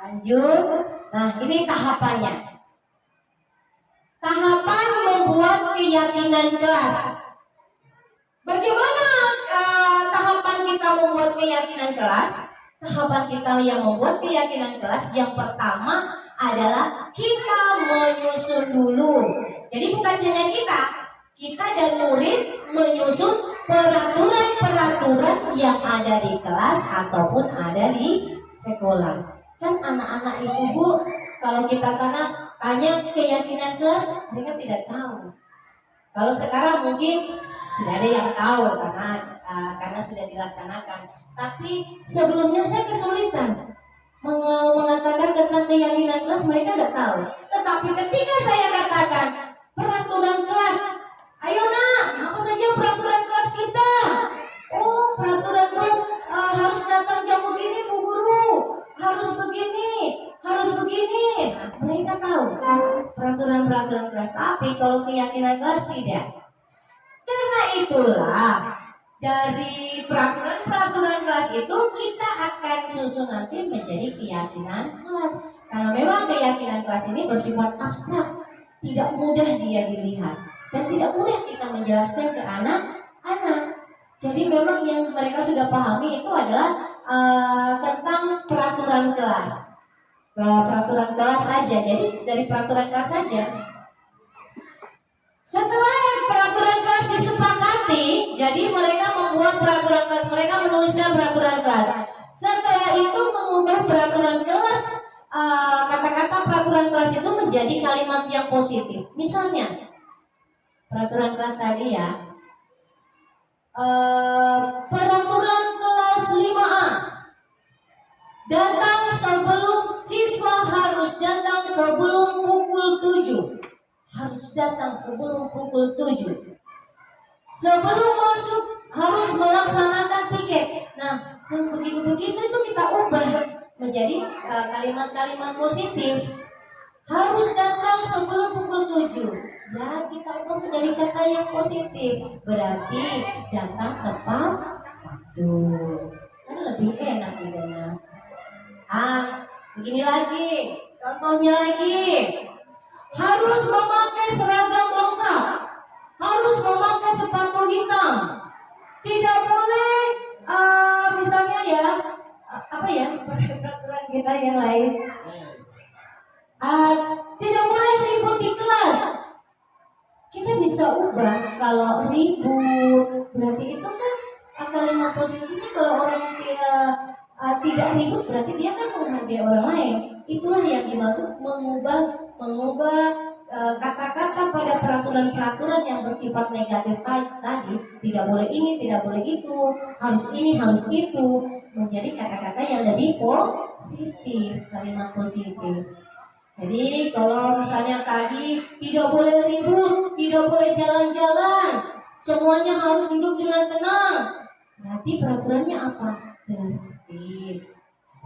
Lanjut. Nah, ini tahapannya. Tahapan membuat keyakinan kelas. Bagaimana tahapan kita membuat keyakinan kelas? tahapan kita yang membuat keyakinan kelas yang pertama adalah kita menyusun dulu. Jadi bukan hanya kita dan murid menyusun peraturan-peraturan yang ada di kelas ataupun ada di sekolah. Kan anak-anak itu Bu, kalau kita tanya keyakinan kelas, mereka tidak tahu. Kalau sekarang mungkin sudah ada yang tahu karena sudah dilaksanakan. Tapi sebelumnya saya kesulitan mengatakan tentang keyakinan kelas, mereka tidak tahu. Tetapi ketika saya katakan peraturan kelas, ayo nak, apa saja peraturan kelas kita? Oh, peraturan kelas harus datang jam begini Bu Guru, harus begini, harus begini. Nah, mereka tahu peraturan-peraturan kelas, tapi kalau keyakinan kelas tidak. Karena itulah dari peraturan-peraturan kelas itu kita akan susun nanti menjadi keyakinan kelas. Karena memang keyakinan kelas ini bersifat abstrak, tidak mudah dia dilihat dan tidak mudah kita menjelaskan ke anak-anak. Jadi memang yang mereka sudah pahami itu adalah tentang peraturan kelas. Peraturan kelas saja. Jadi dari peraturan kelas saja. Setelah peraturan kelas disepakati, jadi mereka membuat peraturan kelas, mereka menuliskan peraturan kelas. Setelah itu mengubah peraturan kelas, kata-kata peraturan kelas itu menjadi kalimat yang positif. Misalnya, peraturan kelas tadi ya, peraturan kelas 5A, siswa harus datang sebelum pukul 7. Harus datang sebelum pukul 7. Sebelum masuk harus melaksanakan piket. Nah, yang begitu-begitu itu kita ubah menjadi kalimat-kalimat positif. Harus datang sebelum pukul 7. Ya, kita ubah menjadi kata yang positif. Berarti datang tepat waktu. Kan lebih enak idenya. Begini lagi. Contohnya lagi. Harus memakai seragam lengkap, harus memakai sepatu hitam, tidak boleh misalnya ya peraturan kita yang lain, tidak boleh ribut di kelas. Kita bisa ubah kalau ribut berarti itu kan kalimat positifnya. Kalau orang tidak ribut berarti dia kan menghargai orang lain. Itulah yang dimaksud mengubah kata-kata pada peraturan-peraturan yang bersifat negatif tadi. Tidak boleh ini, tidak boleh itu, harus ini, harus itu, menjadi kata-kata yang lebih positif, kalimat positif. Jadi kalau misalnya tadi tidak boleh ribut, tidak boleh jalan-jalan, semuanya harus duduk dengan tenang, berarti peraturannya apa? Tertib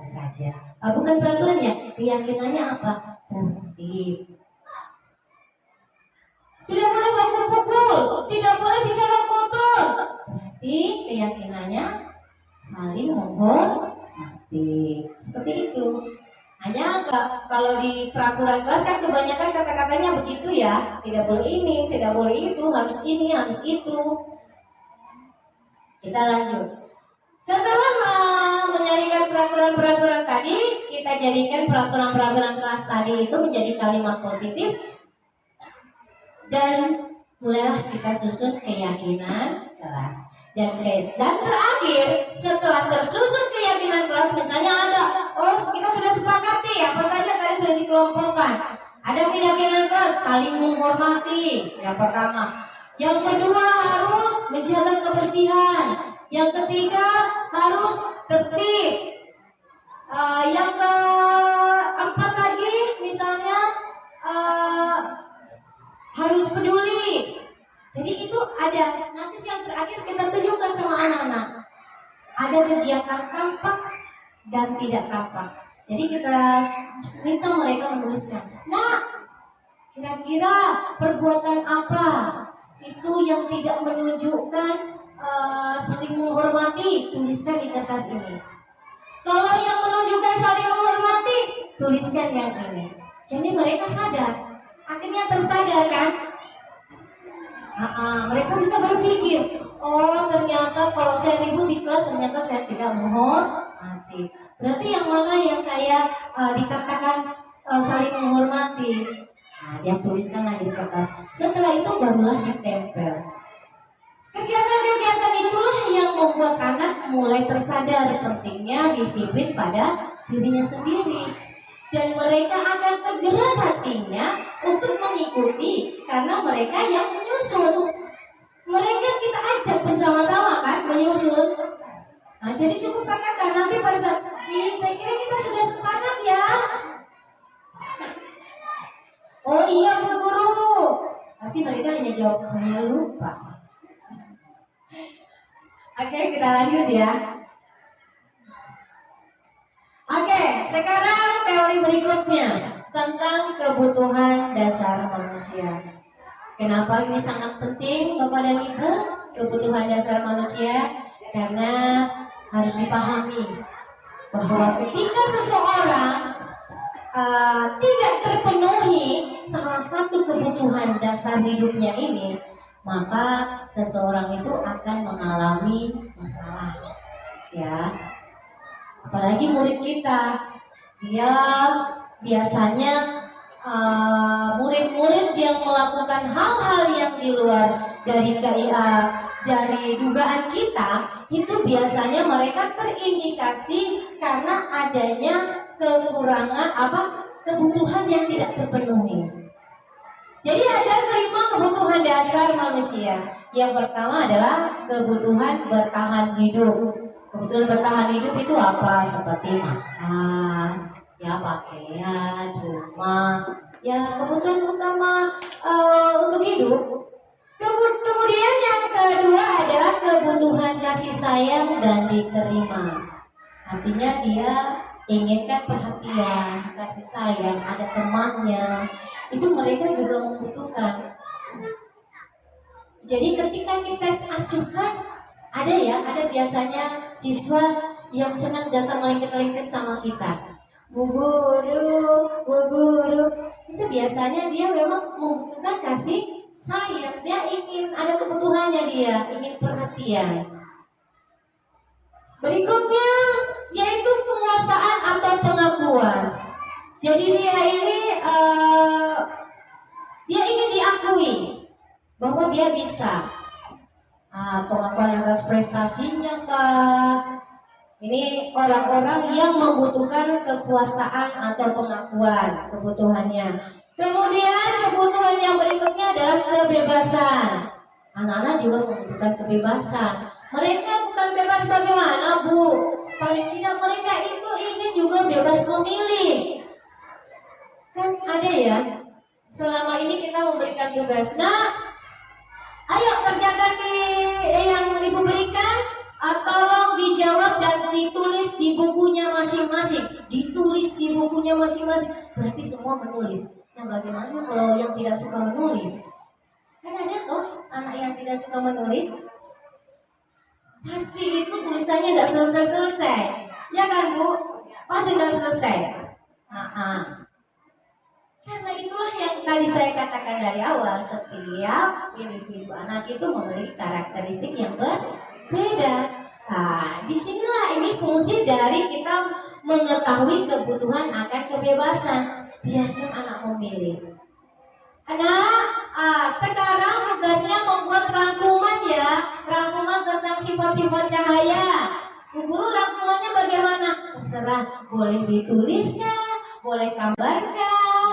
saja. Bukan peraturannya, keyakinannya apa? Tertib. Tidak boleh pukul-pukul, tidak boleh bicara kotor. Berarti keyakinannya saling menghormati. Seperti itu. Hanya kalau di peraturan kelas kan kebanyakan kata-katanya begitu ya. Tidak boleh ini, tidak boleh itu, harus ini, harus itu. Kita lanjut. Setelah menyarikan peraturan-peraturan tadi, kita jadikan peraturan-peraturan kelas tadi itu menjadi kalimat positif. Dan mulailah kita susun keyakinan kelas. Dan terakhir, setelah tersusun keyakinan kelas, misalnya ada, kita sudah sepakati apa saja tadi sudah dikelompokkan. Ada keyakinan kelas, saling menghormati, yang pertama. Yang kedua harus menjaga kebersihan. Yang ketiga harus tertib. Yang keempat lagi misalnya harus peduli. Jadi itu ada. Nanti yang terakhir kita tunjukkan sama anak-anak. Ada kegiatan tampak dan tidak tampak. Jadi kita minta mereka menuliskan. Nah, kira-kira perbuatan apa itu yang tidak menunjukkan saling menghormati? Tuliskan di kertas ini. Kalau yang menunjukkan saling menghormati, tuliskan yang ini. Jadi mereka sadar. Akhirnya tersadar kan? Mereka bisa berpikir, oh ternyata kalau saya ribut di kelas ternyata saya tidak menghormati. menghormati. Berarti yang mana yang saya dikatakan saling menghormati? Nah, dia tuliskan lagi di kertas. Setelah itu barulah ditempel. Kegiatan-kegiatan itulah yang membuat anak mulai tersadar pentingnya disiplin pada dirinya sendiri. Dan mereka akan tergerak hatinya untuk mengikuti karena mereka yang menyusun. Mereka kita ajak bersama-sama kan menyusun. Nah, jadi cukup katakan nanti pada saat ini saya kira kita sudah sepakat ya. Oh iya Bu Guru. Pasti mereka hanya jawab saya lupa. Oke, kita lanjut ya. Oke, sekarang teori berikutnya tentang kebutuhan dasar manusia. Kenapa ini sangat penting kepada Ibu, kebutuhan dasar manusia? Karena harus dipahami bahwa ketika seseorang tidak terpenuhi salah satu kebutuhan dasar hidupnya ini, maka seseorang itu akan mengalami masalah. Ya, apalagi murid kita, dia biasanya murid-murid yang melakukan hal-hal yang di luar dari dugaan kita, itu biasanya mereka terindikasi karena adanya kekurangan kebutuhan yang tidak terpenuhi. Jadi ada 5 kebutuhan dasar manusia. Yang pertama adalah kebutuhan bertahan hidup. Kebutuhan bertahan hidup itu apa? Seperti makan, ya pakaian, rumah, ya kebutuhan utama untuk hidup. Kemudian yang kedua adalah kebutuhan kasih sayang dan diterima. Artinya dia inginkan perhatian, kasih sayang, ada temannya. Itu mereka juga membutuhkan. Jadi ketika kita acuhkan, ada biasanya siswa yang senang datang lengket-lengket sama kita. Bu guru, itu biasanya dia memang membutuhkan kasih sayang. Dia ingin, ada kebutuhannya, dia ingin perhatian. Berikutnya yaitu penguasaan atau pengakuan. Jadi dia ini dia ingin diakui bahwa dia bisa. Pengakuan atas prestasinya kah? Ini orang-orang yang membutuhkan kekuasaan atau pengakuan kebutuhannya. Kemudian kebutuhan yang berikutnya adalah kebebasan. Anak-anak juga membutuhkan kebebasan. Mereka bukan bebas bagaimana, Bu? Paling tidak mereka itu ingin juga bebas memilih. Kan ada ya, selama ini kita memberikan tugas, nah, ayo kerjakan yang Ibu berikan, tolong dijawab dan ditulis di bukunya masing-masing. Ditulis di bukunya masing-masing, berarti semua menulis. Nah, bagaimana kalau yang tidak suka menulis? Kan ada toh anak yang tidak suka menulis. Pasti itu tulisannya tidak selesai-selesai. Ya kan Bu? Pasti tidak selesai. Karena itulah yang tadi saya katakan dari awal, setiap individu anak itu memiliki karakteristik yang berbeda. Disinilah ini fungsi dari kita mengetahui kebutuhan akan kebebasan. Biarkan anak memilih. Sekarang tugasnya membuat rangkuman ya, rangkuman tentang sifat-sifat cahaya. Bu Guru, rangkumannya bagaimana? Terserah, boleh dituliskan, boleh gambarkan,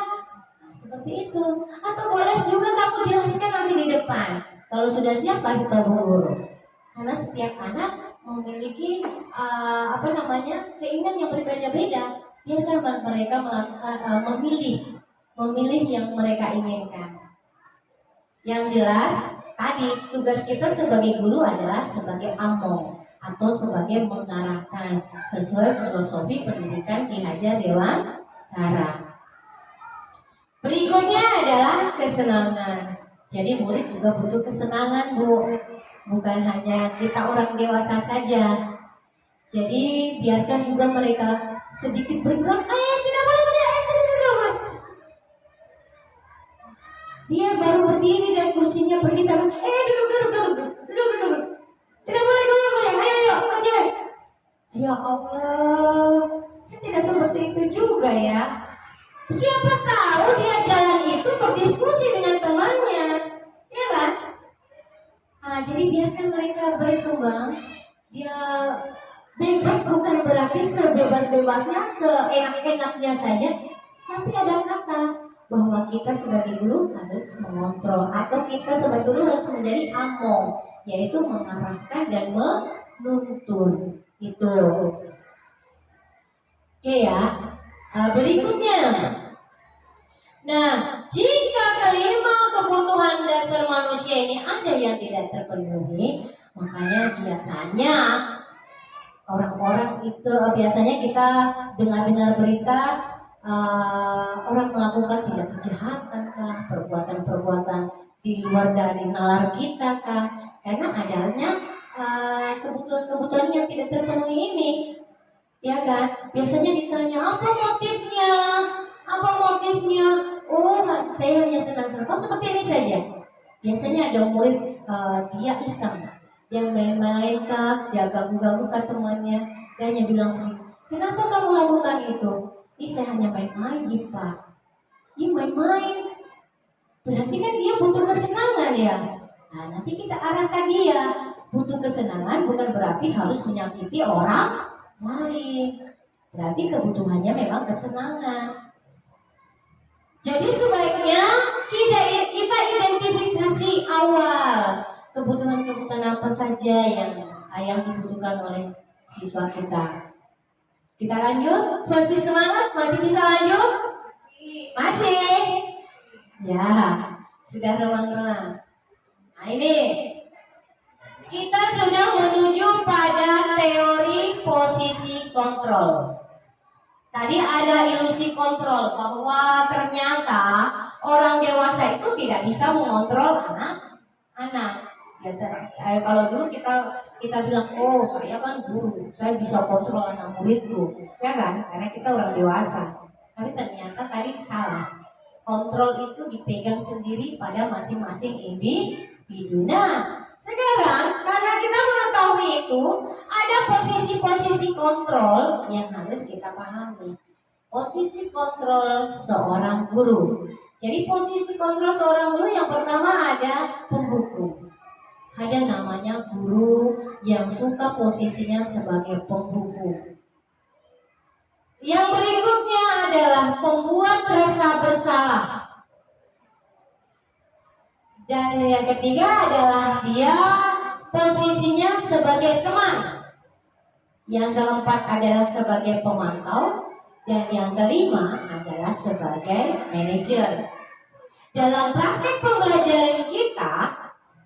seperti itu. Atau boleh juga kamu jelaskan nanti di depan. Kalau sudah siap kasih tahu Bu Guru. Karena setiap anak memiliki keinginan yang berbeda-beda. Biarkan mereka melakukan memilih yang mereka inginkan. Yang jelas, tadi tugas kita sebagai guru adalah sebagai among atau sebagai mengarahkan sesuai filosofi pendidikan Ki Hajar Dewantara. Berikutnya adalah kesenangan. Jadi murid juga butuh kesenangan, Bu. Bukan hanya kita orang dewasa saja. Jadi biarkan juga mereka sedikit bergerak. Tidak boleh. Dia baru berdiri dan kursinya pergi sama, duduk. Tidak boleh goyang. Ayo, kerja. Ya Allah, kan tidak seperti itu juga ya. Siapa tahu dia jalan itu berdiskusi dengan temannya, ya kan? Nah, jadi biarkan mereka berkembang. Dia bebas bukan berarti sebebas-bebasnya, seenak-enaknya saja. Tapi ada kata bahwa kita sebagai guru harus mengontrol, atau kita sebagai guru harus menjadi among, yaitu mengarahkan dan menuntun. Itu. Oke ya. Berikutnya. Nah, jika kelima kebutuhan dasar manusia ini ada yang tidak terpenuhi, makanya biasanya orang-orang itu biasanya kita dengar-dengar berita orang melakukan tindak kejahatan kah, perbuatan-perbuatan di luar dari nalar kita kah, karena adanya kebutuhan-kebutuhan yang tidak terpenuhi ini, ya kan? Biasanya ditanya apa motifnya, apa motifnya? Oh, saya hanya senang-senang. Oh, seperti ini saja. Biasanya ada murid dia iseng, dia main-main kah, dia ganggu-ganggu ke temannya, dia hanya bilang begini, kenapa kamu lakukan itu? Ih, saya hanya main-main, Pak. Ih, main-main. Berarti kan dia butuh kesenangan ya. Nah, nanti kita arahkan dia. Butuh kesenangan bukan berarti harus menyakiti orang lain. Berarti kebutuhannya memang kesenangan. Jadi sebaiknya kita identifikasi awal kebutuhan-kebutuhan apa saja yang dibutuhkan oleh siswa kita. Kita lanjut, masih semangat, masih bisa lanjut? Masih? Ya, sudah remang-remang. Nah ini, kita sudah menuju pada teori posisi kontrol. Tadi ada ilusi kontrol bahwa ternyata orang dewasa itu tidak bisa mengontrol anak-anak. Biasa, kalau dulu kita bilang, oh saya kan guru, saya bisa kontrol anak muridku, ya kan? Karena kita orang dewasa. Tapi ternyata tadi salah. Kontrol itu dipegang sendiri pada masing-masing individu. Nah, sekarang karena kita mengetahui itu, ada posisi-posisi kontrol yang harus kita pahami. Posisi kontrol seorang guru. Jadi posisi kontrol seorang guru yang pertama ada penghukum. Ada namanya guru yang suka posisinya sebagai penghukum. Yang berikutnya adalah pembuat rasa bersalah. Dan yang ketiga adalah dia posisinya sebagai teman. Yang keempat adalah sebagai pemantau. Dan yang kelima adalah sebagai manajer. Dalam praktek pembelajaran kita,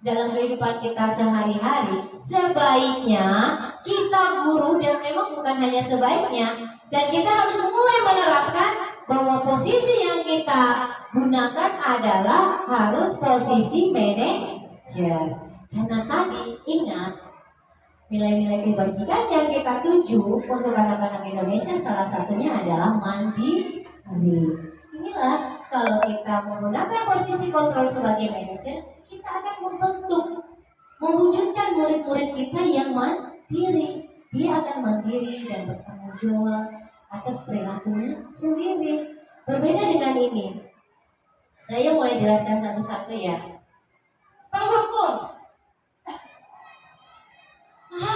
dalam kehidupan kita sehari-hari, sebaiknya kita guru, dan memang bukan hanya sebaiknya, dan kita harus mulai menerapkan bahwa posisi yang kita gunakan adalah harus posisi manajer. Karena tadi ingat, nilai-nilai kebajikan yang kita tuju untuk anak-anak Indonesia salah satunya adalah mandiri. Inilah kalau kita menggunakan posisi kontrol sebagai manajer, kita akan mewujudkan murid-murid kita yang mandiri. Dia akan mandiri dan bertanggung jawab atas perilakunya sendiri. Berbeda dengan ini, saya mulai jelaskan satu-satu ya. Penghukum.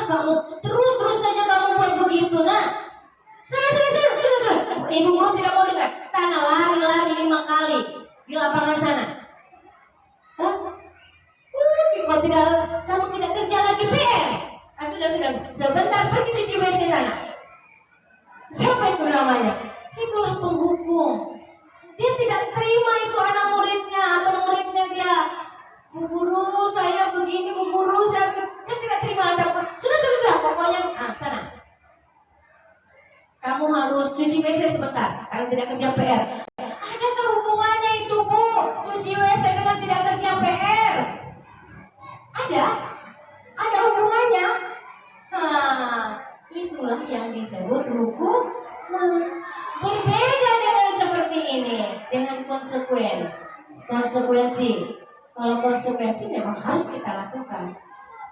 Kamu terus saja kamu buat begitu, nak. Sana. Ibu guru tidak mau dengar. Sana lari 5 kali di lapangan sana. Kalau tidak, kamu tidak kerja lagi PR. Sudah. Sebentar pergi cuci WC sana. Siapa itu namanya? Itulah penghukum. Dia tidak terima itu anak muridnya atau muridnya dia. Bu guru, saya begini, Bu guru, saya tidak terima. Sudah, pokoknya sana. Kamu harus cuci WC sebentar karena tidak kerja PR. Adakah hubungannya itu, Bu? Cuci WC dengan tidak kerja PR? Ada hubungannya. Itulah yang disebut hukum. Berbeda dengan seperti ini, dengan konsekuensi. Kalau konsekuensi memang harus kita lakukan.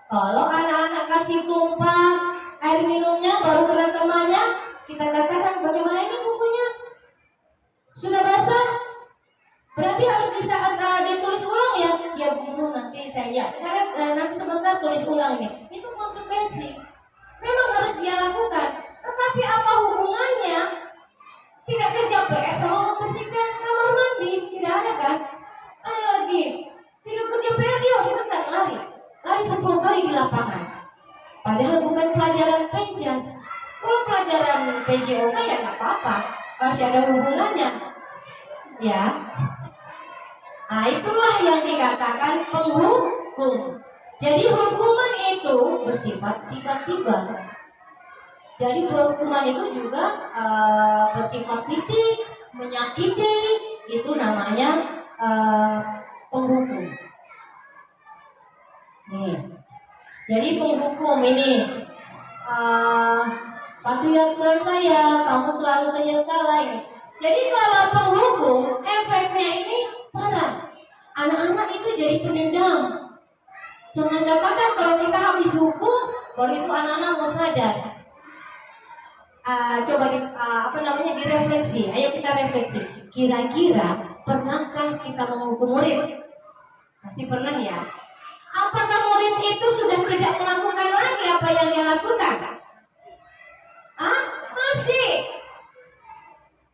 Kalau anak-anak kasih tumpah, air minumnya baru kena temannya, kita katakan bagaimana ini bukunya? Sudah basah? Berarti harus ditulis ulang ya? Ya guru nanti saya, sekarang nanti sebentar tulis ulang ini. Itu konsekuensi. Memang harus dia lakukan. Tetapi apa hubungannya tidak kerja PR sama membersihkan kamar mandi? Tidak ada kan? Ada lagi. Tidak kerja PR dia sebentar lari 10 kali di lapangan. Padahal bukan pelajaran penjas. Kalau pelajaran PJOK ya nggak apa-apa, masih ada hubungannya. Ya. Nah, itulah yang dikatakan penghukum. Jadi hukuman itu bersifat tiba-tiba. Jadi hukuman itu juga bersifat fisik, menyakiti, itu namanya penghukum. Nih. Jadi penghukum ini patuhi aturan saya, kamu selalu saja salah ini. Jadi kalau penghukum efeknya ini parah. Anak-anak itu jadi pendendam. Jangan katakan kalau kita habis hukum baru itu anak-anak mau sadar. Coba direfleksi. Ayo kita refleksi. Kira-kira pernahkah kita menghukum murid? Pasti pernah ya. Apakah murid itu sudah tidak melakukan lagi apa yang dia lakukan? Masih.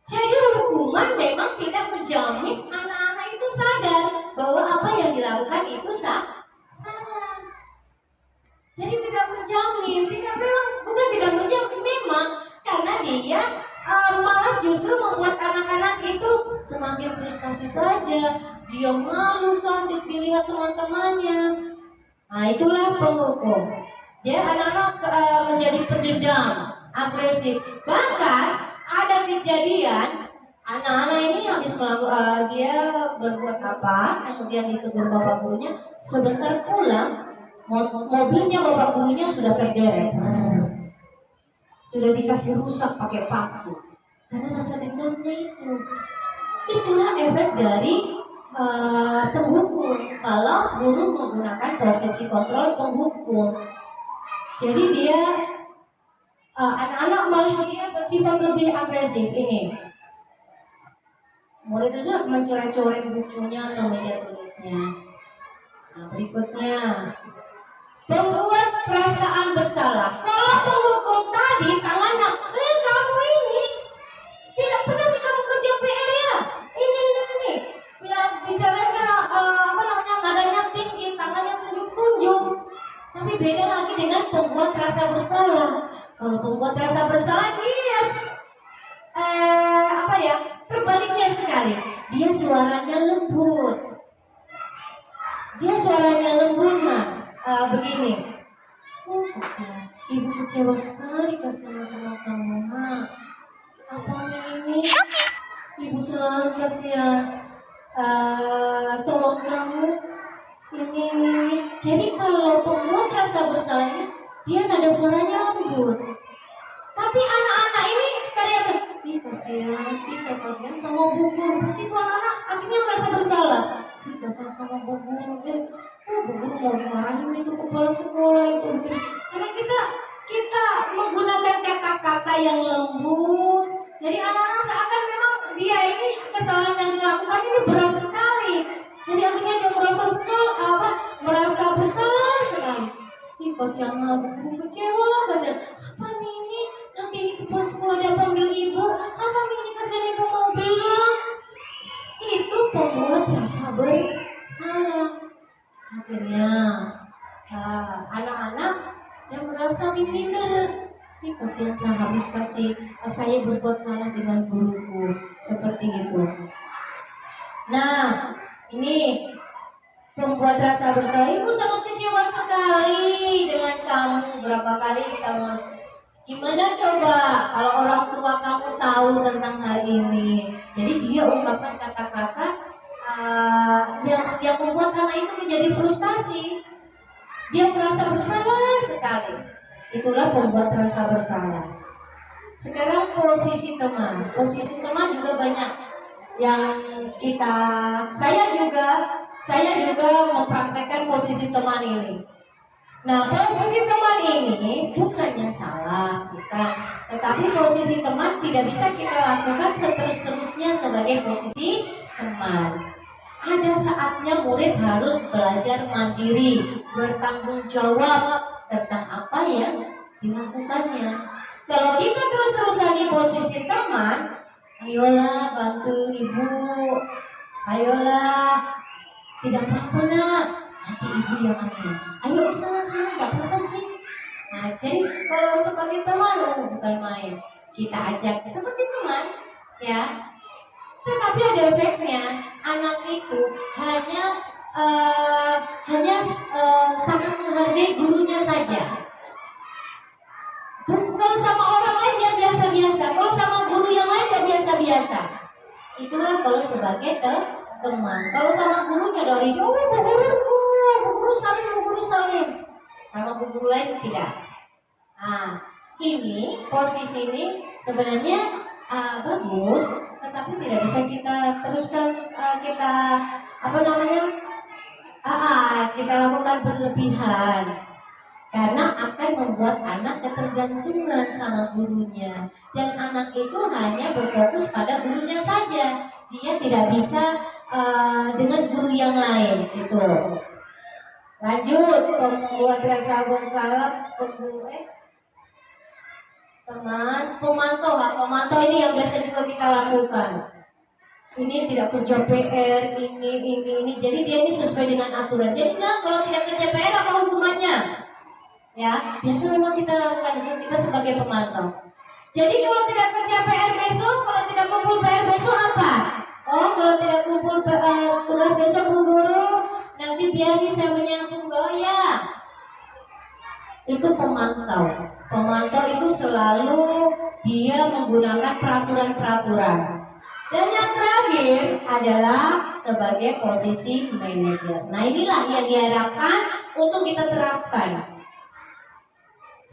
Jadi hukuman memang tidak menjamin anak-anak itu sadar bahwa apa yang dilakukan itu salah. Jadi tidak menjamin, bukan tidak menjamin memang, karena dia malah justru membuat anak-anak itu semakin frustasi saja. Dia malu kan dilihat teman-temannya. Nah, itulah penghukum. Dia anak-anak menjadi pendendam, agresif. Bahkan ada kejadian anak-anak ini habis melakukan dia berbuat apa, kemudian ditegur bapak gurunya, sebentar pulang mobilnya bapak gurunya sudah terderet, sudah dikasih rusak pakai paku karena rasa dendamnya itu. Itulah efek dari penghukum kalau guru menggunakan posisi kontrol penghukum. Jadi dia anak-anak malah dia bersifat lebih agresif. Ini murid itu mencoret-coret bukunya atau meja tulisnya. Nah, berikutnya membuat perasaan bersalah. Kalau penghukum tadi tangannya, kamu ini tidak pernah kamu kerja PR ya? Ini. Ya bicaranya nadanya tinggi, tangannya tunjuk-tunjuk. Tapi beda lagi dengan pembuat rasa bersalah. Kalau pembuat rasa bersalah dia terbaliknya sekali. Dia suaranya lembut. Begini. Kasihan. Ibu kecewa sekali kasihan sama kamu, Nak. Apa ini? Ibu selalu kasihan. Tolong kamu. Ini. Jadi kalau pembuat rasa bersalahnya, dia nada suaranya lembut. Tapi anak-anak ini kayak kasihan sama bu guru. Pasti itu anak-anak akhirnya merasa bersalah. Kasihan sama bu guru deh. Bu guru mau dimarahin itu kepala sekolah itu. Karena kita menggunakan kata-kata yang lembut. Jadi anak-anak seakan memang dia ini kesalahan yang dilakukan ini berat sekali. Jadi akhirnya dia merasa bersalah sekali. Kasihan bu guru kecewa, kasihan. Apa ini? Nanti ini kepala sekolah dia panggil ibu. Apa ini kasihan ibu mau bilang? Itu pembuat rasa bersalah. Akhirnya anak-anak yang merasa diminder. Kasihan saya berbuat salah dengan guruku. Seperti itu. Nah, ini pembuat rasa bersalah. Ibu sangat kecewa sekali dengan kamu. Berapa kali kamu? Gimana coba kalau orang tua kamu tahu tentang hal ini? Jadi dia ungkapkan kata-kata yang membuat anak itu menjadi frustasi. Dia merasa bersalah sekali. Itulah pembuat rasa bersalah. Sekarang posisi teman juga banyak yang saya juga mempraktekkan posisi teman ini. Nah, posisi teman ini bukan yang salah, bukan. Tetapi posisi teman tidak bisa kita lakukan seterus-terusnya sebagai posisi teman. Ada saatnya murid harus belajar mandiri, bertanggung jawab tentang apa yang dilakukannya. Kalau kita terus-terusan di posisi teman, ayolah bantu ibu, ayolah tidak apa-apa nak, nanti ibu yang ambil. Ayo sana nggak apa-apa sih. Nah, jadi kalau sebagai teman, oh, bukan main. Kita ajak seperti teman, ya. Tetapi ada efeknya. Anak itu hanya sangat menghargai gurunya saja. Kalau sama orang lain dia biasa-biasa. Kalau sama guru yang lain dia biasa-biasa. Itulah kalau sebagai teman. Kalau sama gurunya dari jauh, bu guru salim. Sama bu guru lain tidak. Nah, ini posisi ini sebenarnya bagus, tetapi tidak bisa kita teruskan, kita lakukan berlebihan, karena akan membuat anak ketergantungan sama gurunya, dan anak itu hanya berfokus pada gurunya saja, dia tidak bisa dengan guru yang lain itu. Lanjut, membuat rasa bersalah, pemantau ini yang biasa juga kita lakukan. Ini tidak kerja PR, ini. Jadi dia ini sesuai dengan aturan. Jadi kalau tidak kerja PR apa hukumannya? Ya, biasa memang kita lakukan itu, kita sebagai pemantau. Jadi kalau tidak kerja PR besok, kalau tidak kumpul PR besok apa? Oh, kalau tidak kumpul tugas besok Bu Guru, nanti biar bisa menyambung ya. Itu pemantau. Pemantau itu selalu dia menggunakan peraturan-peraturan. Dan yang terakhir adalah sebagai posisi manajer. Nah, inilah yang diharapkan untuk kita terapkan.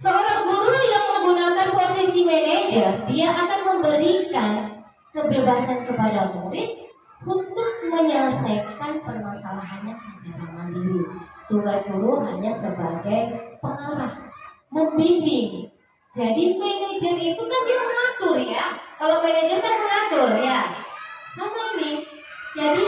Seorang guru yang menggunakan posisi manajer, dia akan memberikan kebebasan kepada murid untuk menyelesaikan permasalahannya secara mandiri. Tugas guru hanya sebagai pengarah, membimbing. Jadi manajer itu kan dia mengatur ya. Kalau manajer kan mengatur ya. Sama ini. Jadi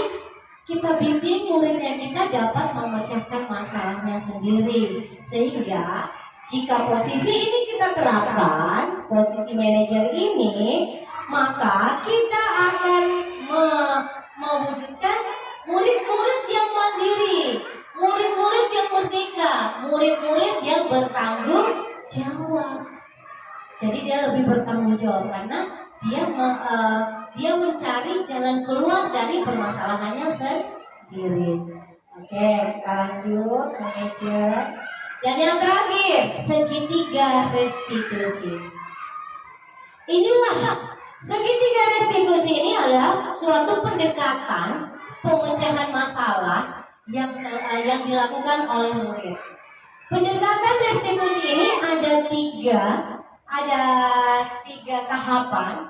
kita bimbing muridnya kita dapat memecahkan masalahnya sendiri. Sehingga jika posisi ini kita terapkan, posisi manajer ini, maka kita akan mewujudkan murid-murid yang mandiri, murid-murid yang merdeka, murid-murid yang bertanggung jawab. Jadi dia lebih bertanggung jawab karena dia mencari jalan keluar dari permasalahannya sendiri. Oke, kita lanjut manajer. Dan yang terakhir, segitiga restitusi. Inilah segitiga restitusi ini adalah suatu pendekatan pemecahan masalah yang dilakukan oleh murid. Pendekatan restitusi ini ada tiga tahapan,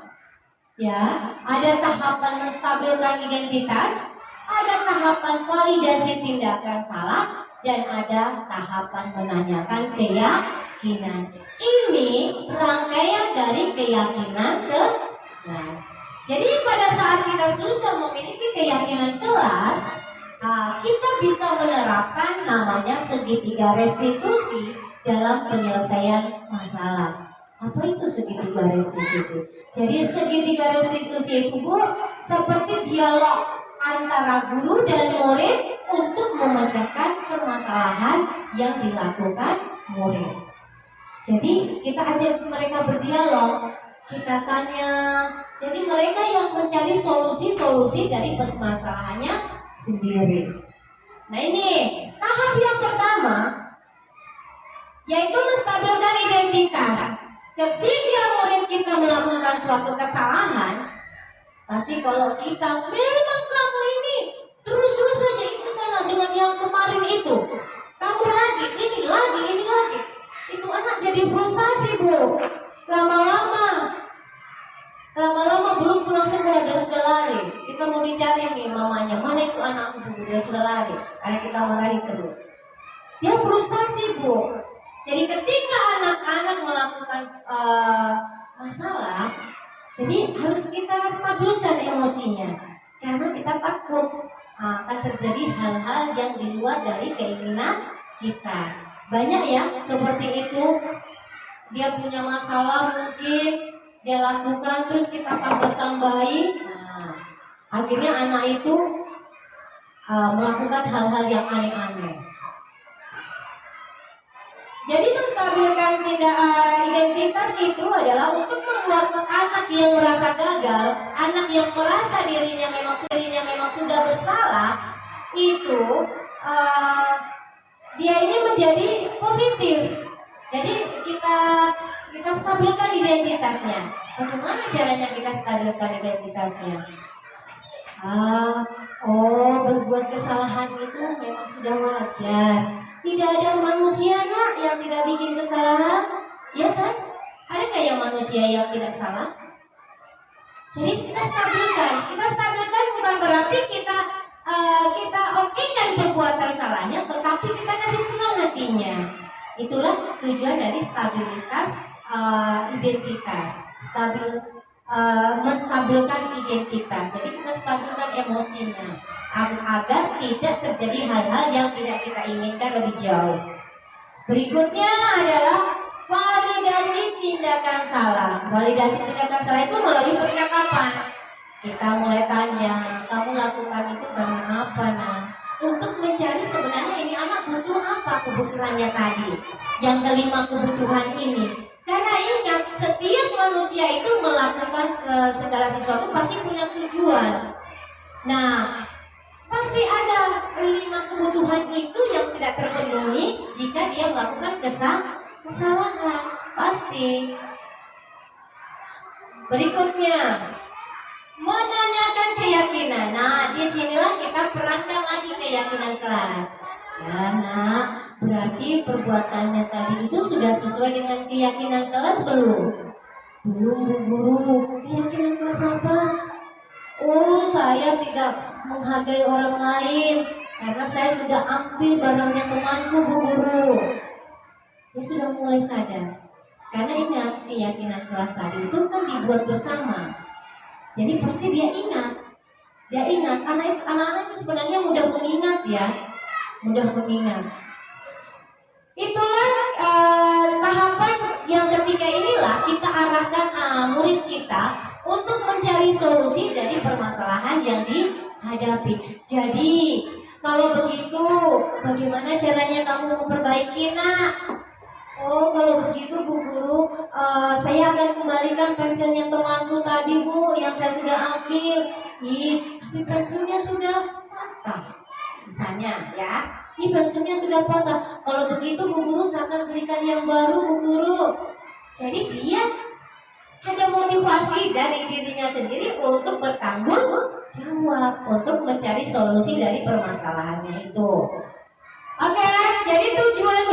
ya. Ada tahapan menstabilkan identitas, ada tahapan validasi tindakan salah, dan ada tahapan menanyakan keyakinan. Ini rangkaian dari keyakinan kelas. Jadi pada saat kita sudah memiliki keyakinan kelas, kita bisa menerapkan namanya segitiga restitusi dalam penyelesaian masalah. Apa itu segitiga restitusi? Jadi segitiga restitusi itu seperti dialog antara guru dan murid untuk memecahkan permasalahan yang dilakukan murid. Jadi kita ajak mereka berdialog, kita tanya. Jadi mereka yang mencari solusi-solusi dari permasalahannya sendiri. Nah, ini tahap yang pertama, yaitu menstabilkan identitas. Ketika murid kita melakukan suatu kesalahan, pasti kalau kita memang kamu ini terus saja ikut sana dengan yang kemarin itu, kamu lagi, ini lagi, itu anak jadi frustasi Bu. Lama-lama belum pulang sekolah dia sudah lari. Kita mau dicari nih mamanya, mana itu anakku Bu, dia sudah lari karena kita marahin terus. dia frustasi, Bu. Jadi ketika anak-anak melakukan masalah, jadi harus kita stabilkan emosinya, karena kita takut akan terjadi hal-hal yang di luar dari keinginan kita. Banyak ya seperti itu, dia punya masalah mungkin dia lakukan, terus kita tambah-tambahin. Nah, akhirnya anak itu melakukan hal-hal yang aneh-aneh. Jadi menstabilkan identitas itu adalah untuk membuat anak yang merasa gagal, anak yang merasa dirinya memang sudah bersalah, itu dia ini menjadi positif. Jadi kita stabilkan identitasnya. Bagaimana caranya kita stabilkan identitasnya? Berbuat kesalahan itu memang sudah wajar. Tidak ada manusia yang tidak bikin kesalahan, ya kan? Ada kayak manusia yang tidak salah. Jadi kita stabilkan bukan berarti kita okekan perbuatan salahnya, tetapi kita kasih tenang hatinya. Itulah tujuan dari stabilitas identitas, menstabilkan identitas. Jadi kita stabilkan emosinya agar tidak terjadi hal-hal yang tidak kita inginkan lebih jauh. Berikutnya adalah validasi tindakan salah. Validasi tindakan salah itu melalui percakapan. Kita mulai tanya, kamu lakukan itu karena apa, Nah? Untuk mencari sebenarnya ini anak butuh apa kebutuhannya tadi. Yang kelima, kebutuhan ini. Karena ingat, setiap manusia itu melakukan segala sesuatu pasti punya tujuan. Nah, pasti ada 5 kebutuhan itu yang tidak terpenuhi jika dia melakukan kesalahan. Pasti. Berikutnya, menanyakan keyakinan. Nah, disinilah kita perankan lagi keyakinan kelas. Ya, Nak, berarti perbuatannya tadi itu sudah sesuai dengan keyakinan kelas belum? Belum, Bu Guru. Keyakinan kelas apa? Saya tidak menghargai orang lain karena saya sudah ambil barangnya temanku, Bu Guru. Dia sudah mulai sadar. Karena ingat, keyakinan kelas tadi itu kan dibuat bersama. Jadi pasti dia ingat. Anak-anak itu sebenarnya mudah mengingat ya. Itulah tahapan yang ketiga inilah kita arahkan murid kita untuk mencari solusi dari permasalahan yang dihadapi. Jadi kalau begitu, bagaimana caranya kamu memperbaiki, Nak? Kalau begitu Bu Guru, saya akan kembalikan pensilnya temanku tadi, Bu, yang saya sudah ambil. Tapi pensilnya sudah patah. Misalnya ya, ini pensilnya sudah patah. Kalau begitu Bu Guru, saya akan belikan yang baru, Bu Guru. Jadi dia ada motivasi dari dirinya sendiri untuk bertanggung jawab, untuk mencari solusi dari permasalahannya itu. Oke, jadi tujuan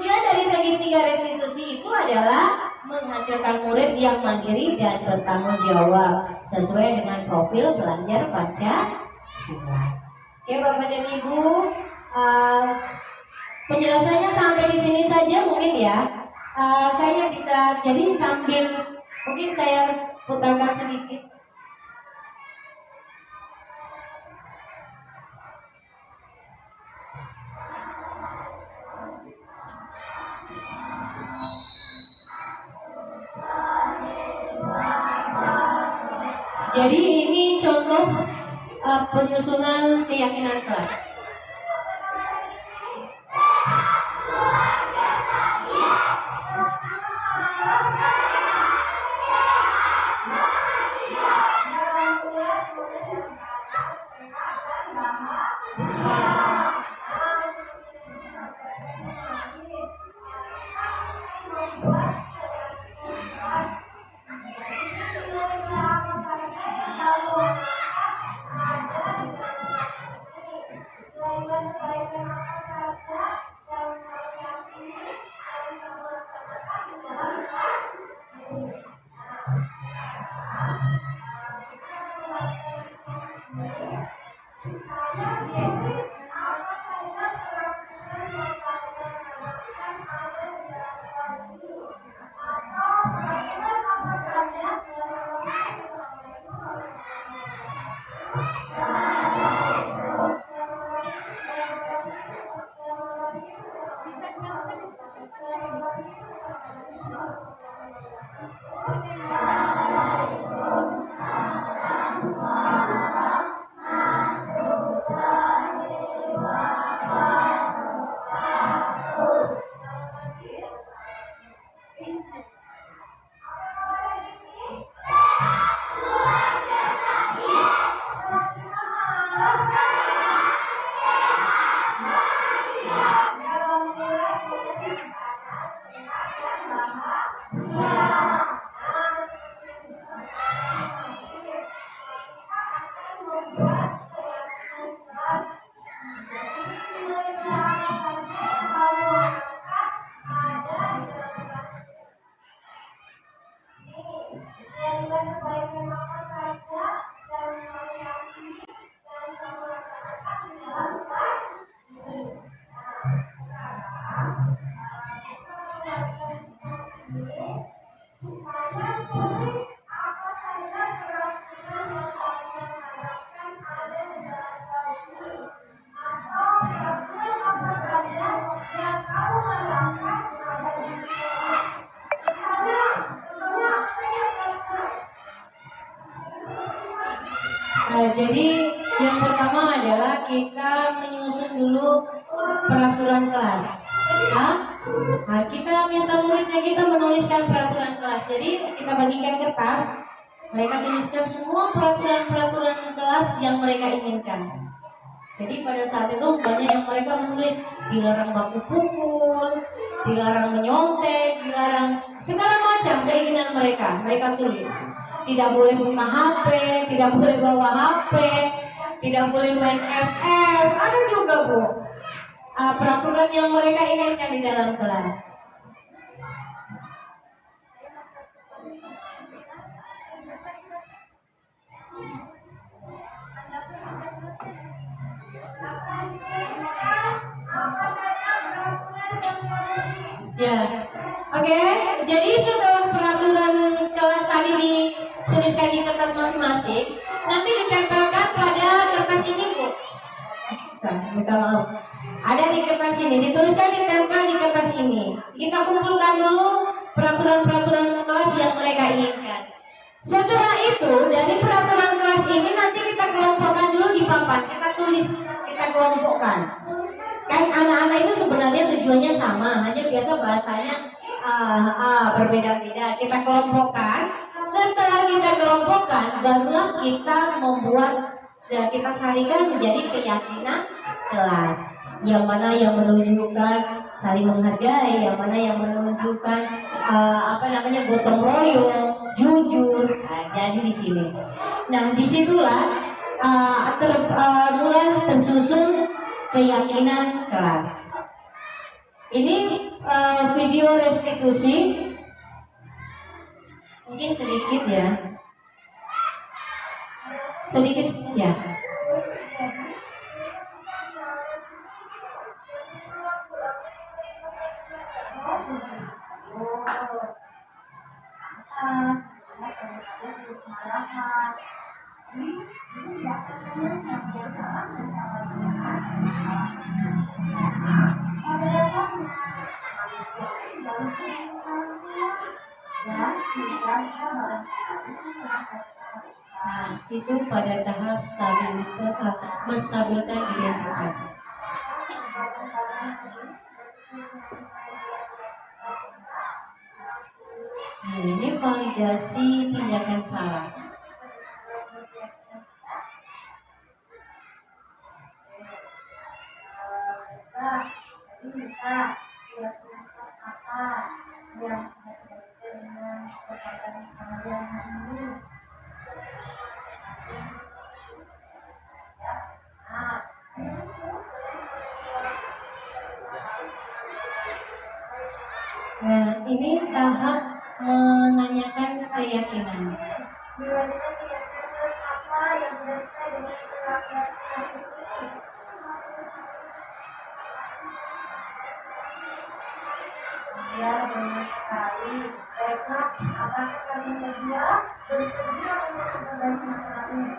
dari segitiga restitusi itu adalah menghasilkan murid yang mandiri dan bertanggung jawab sesuai dengan profil belajar Pancasila. Oke, Bapak dan Ibu, penjelasannya sampai di sini saja mungkin ya. Saya bisa jadi sambil mungkin saya putarkan sedikit. Jadi ini contoh penyusunan keyakinan kelas. Jadi yang pertama adalah kita menyusun dulu peraturan kelas. Ya. Nah, kita minta muridnya kita menuliskan peraturan kelas. Jadi kita bagikan kertas, mereka tuliskan semua peraturan-peraturan kelas yang mereka inginkan. Jadi pada saat itu banyak yang mereka menulis dilarang baku pukul, dilarang menyontek, dilarang segala macam keinginan mereka. Mereka tulis. Tidak boleh buka HP, tidak boleh bawa HP, tidak boleh main FF. Ada juga Bu peraturan yang mereka inginkan di dalam kelas. Ya, oke. Jadi setelah peraturan kelas tadi dituliskan di kertas masing-masing, nanti ditempelkan pada kertas ini Bu. Minta maaf. Ada di kertas ini, dituliskan ditempel di kertas ini. Kita kumpulkan dulu peraturan-peraturan kelas yang mereka inginkan. Setelah itu dari peraturan kelas ini nanti kita kelompokkan dulu di papan. Kita tulis, kita kelompokkan. Kan anak-anak itu sebenarnya tujuannya sama, hanya biasa bahasanya berbeda-beda. Kita kelompokkan. Setelah kita kelompokkan, barulah kita membuat, kita sarikan menjadi keyakinan kelas. Yang mana yang menunjukkan saling menghargai, yang mana yang menunjukkan gotong royong, jujur. Nah, jadi di sini. Nah, disitulah mulai tersusun keyakinan kelas. Ini video restitusi, mungkin sedikit ya, sedikit ya. Nah, itu pada tahap menstabilkan identitas. Nah, ini validasi tindakan salah. Nah, ini tahap menanyakan keyakinan. Ya, benar sekali. Baiklah, apakah kalian berdua bersedia untuk berbagi masalah ini?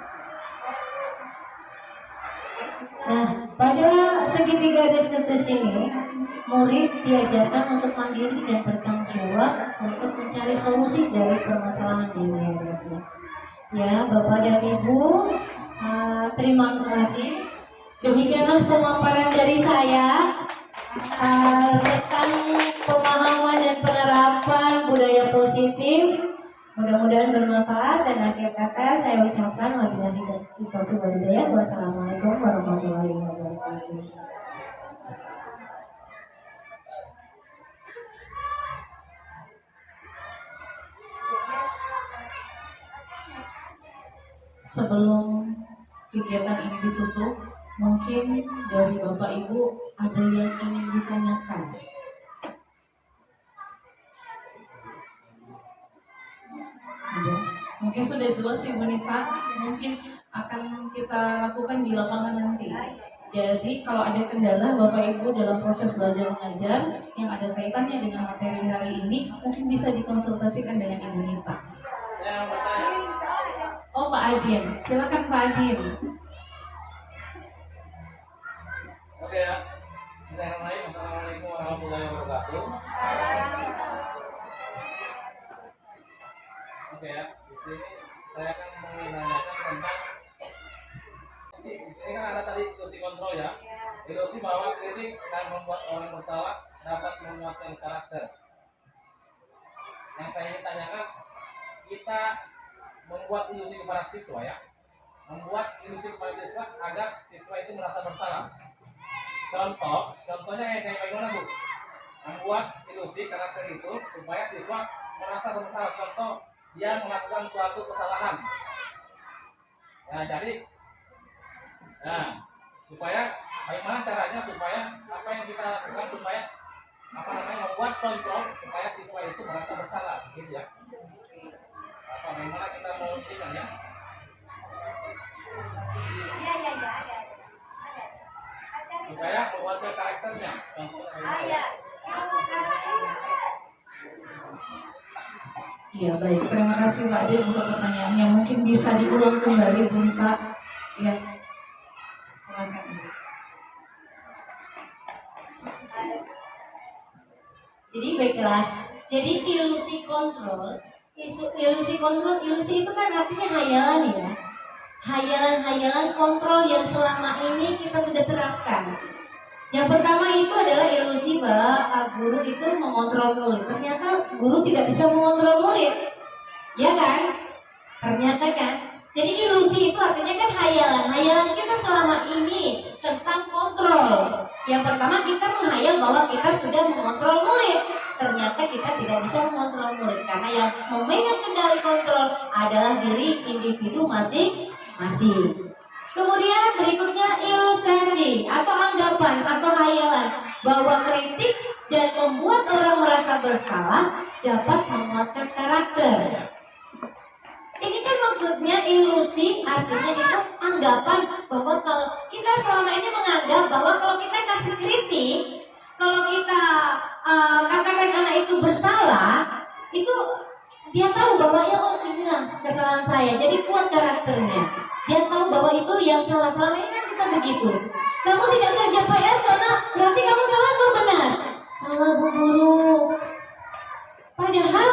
Nah, pada segitiga restitusi ini murid diajarkan untuk mandiri dan bertanggung jawab untuk mencari solusi dari permasalahan diri. Ya, Bapak dan Ibu, terima kasih. Demikianlah pemaparan dari saya tentang pemahaman dan penerapan budaya positif. Mudah-mudahan bermanfaat, dan akhir kata saya ucapkan wabillahi taufiq wal hidayah. Wassalamualaikum warahmatullahi wabarakatuh. Sebelum kegiatan ini ditutup, mungkin dari Bapak Ibu ada yang ingin ditanyakan. Ada. Mungkin sudah jelas Ibu Nita, mungkin akan kita lakukan di lapangan nanti. Jadi kalau ada kendala Bapak Ibu dalam proses belajar mengajar yang ada kaitannya dengan materi hari ini, mungkin bisa dikonsultasikan dengan Ibu Nita. Saya bertanya. Oh, Pak Adin, silakan Pak Adin. Oke ya. Bismillahirrahmanirrahim. Assalamualaikum warahmatullahi wabarakatuh. Oke ya. Di sini saya akan menanyakan tentang di sini kan ada tadi ilusi kontrol ya. Ilusi bahwa kritik dan membuat orang bersalah dapat menguatkan karakter. Yang saya ingin tanyakan, kita membuat ilusi kepada siswa ya, membuat ilusi kepada siswa agar siswa itu merasa bersalah. Contohnya kayak bagaimana Bu? Membuat ilusi karakter itu supaya siswa merasa bersalah. Contoh, dia melakukan suatu kesalahan. Ya, jadi, supaya bagaimana caranya supaya apa yang kita lakukan supaya membuat kontrol supaya siswa itu merasa bersalah, gitu ya. Bagaimana kita mau ini kan ya? Supaya membuat karakternya. Iya, baik. Terima kasih Pak Adin untuk pertanyaannya. Mungkin bisa diulang kembali Bu Nita. Ya, silakan. Jadi baiklah, jadi ilusi kontrol itu kan artinya hayalan ya. Hayalan-hayalan kontrol yang selama ini kita sudah terapkan. Yang pertama itu adalah ilusi bahwa guru itu mengontrol murid. Ternyata guru tidak bisa mengontrol murid. Ya kan? Ternyata kan. Jadi ilusi itu artinya kan hayalan. Hayalan kita selama ini tentang kontrol. Yang pertama kita menghayal bahwa kita sudah mengontrol murid. Ternyata kita tidak bisa mengontrol murid karena yang memegang kendali kontrol adalah diri individu masing-masing. Kemudian berikutnya ilustrasi atau anggapan atau hayalan bahwa kritik dan membuat orang merasa bersalah dapat menguatkan karakter. Ini kan maksudnya ilusi, artinya itu anggapan bahwa kalau kita selama ini menganggap bahwa kalau kita kasih kritik, kalau kita katakan anak itu bersalah, itu dia tahu bahwa ya oh inilah kesalahan saya, jadi kuat karakternya. Dia tahu bahwa itu yang salah. Selama ini kan kita begitu. Kamu tidak kerja PR karena berarti kamu salah atau benar? Salah Bu Guru. Padahal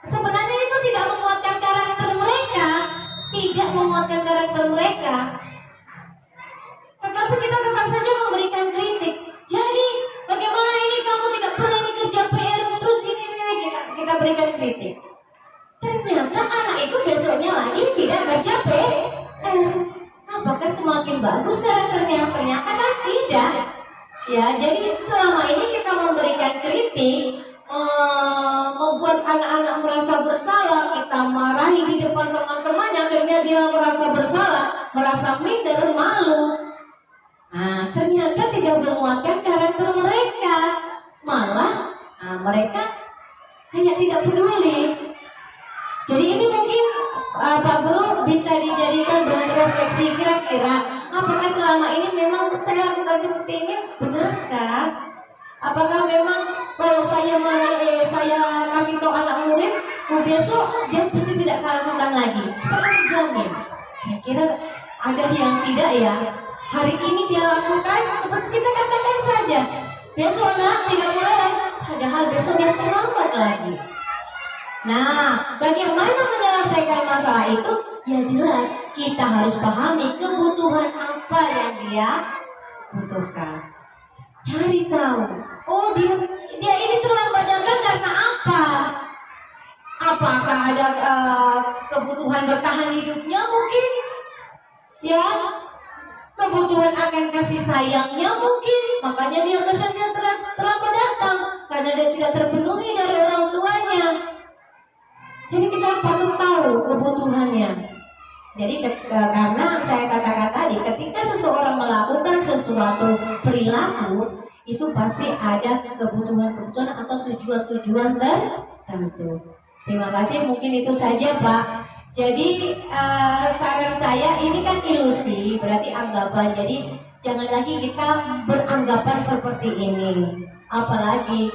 sebenarnya itu tidak menguatkan karakter mereka, tidak menguatkan karakter mereka. Tetapi kita tetap saja memberikan kritik. Jadi bagaimana ini kamu tidak pernah ini kerja PR terus ini kita berikan kritik. Ternyata anak itu besoknya lagi tidak kerja PR. Apakah semakin bagus karakternya? Ternyata kan tidak. Ya, jadi selama ini kita memberikan kritik, membuat anak-anak merasa bersalah, kita marahi di depan teman-temannya, akhirnya dia merasa bersalah, merasa minder, malu. Nah, ternyata tidak menguatkan karakter mereka, malah mereka kayak tidak peduli. Jadi ini mungkin Pak Guru bisa dijadikan bahan refleksi kira-kira apakah selama ini memang saya lakukan seperti ini benarkah? Apakah memang kalau saya kasih tahu anak murid, besok dia pasti tidak lakukan lagi? Kita kan jamin. Saya kira ada yang tidak ya. Hari ini dia lakukan seperti kita katakan saja. besok nak tidak boleh, padahal besok yang terlambat lagi. Nah, bagaimana menyelesaikan masalah itu? Ya jelas, kita harus pahami kebutuhan apa yang dia butuhkan. Cari tahu, oh dia ini terlambat datang karena apa? Apakah ada kebutuhan bertahan hidupnya mungkin? Ya, kebutuhan akan kasih sayangnya mungkin, makanya dia kesannya terlambat datang karena dia tidak terpenuhi dari orang tuanya. Jadi kita patut tahu kebutuhannya. Jadi karena saya katakan tadi, ketika seseorang melakukan sesuatu perilaku, itu pasti ada kebutuhan-kebutuhan atau tujuan-tujuan tertentu. Terima kasih, mungkin itu saja Pak. Jadi saran saya, ini kan ilusi, berarti anggapan. Jadi jangan lagi kita beranggapan seperti ini. Apalagi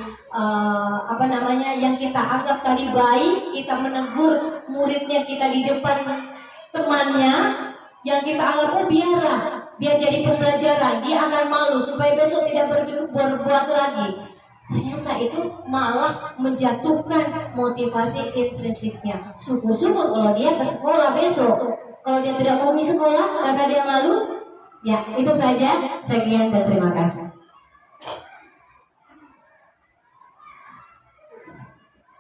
yang kita anggap tadi baik, kita menegur muridnya kita di depan temannya, yang kita anggap biar jadi pembelajaran, dia akan malu supaya besok tidak berbuat lagi. Ternyata itu malah menjatuhkan motivasi intrinsiknya. Syukur-syukur kalau dia ke sekolah besok. Kalau dia tidak mau sekolah karena dia malu, ya itu saja. Sekian dan terima kasih.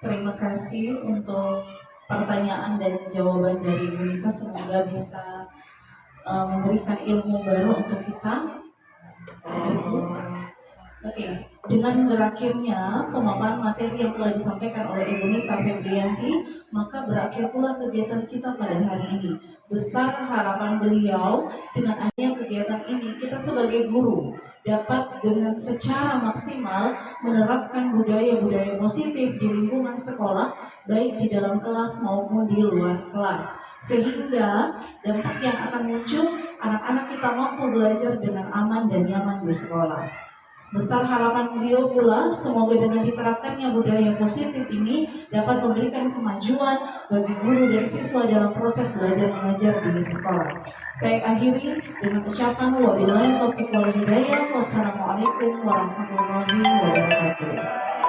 Terima kasih untuk pertanyaan dan jawaban dari Ibu Nita. Semoga bisa memberikan ilmu baru untuk kita. Oke, dengan berakhirnya pemaparan materi yang telah disampaikan oleh Ibu Nita Febrianti, maka berakhir pula kegiatan kita pada hari ini. Besar harapan beliau dengan adanya kegiatan ini, kita sebagai guru dapat dengan secara maksimal menerapkan budaya-budaya positif di lingkungan sekolah, baik di dalam kelas maupun di luar kelas. Sehingga dampak yang akan muncul, anak-anak kita mampu belajar dengan aman dan nyaman di sekolah. Besar harapan beliau pula, semoga dengan diterapkannya budaya positif ini dapat memberikan kemajuan bagi guru dan siswa dalam proses belajar mengajar di sekolah. Saya akhiri dengan ucapan wabillahi taufiq wal hidayah. Wassalamualaikum warahmatullahi wabarakatuh.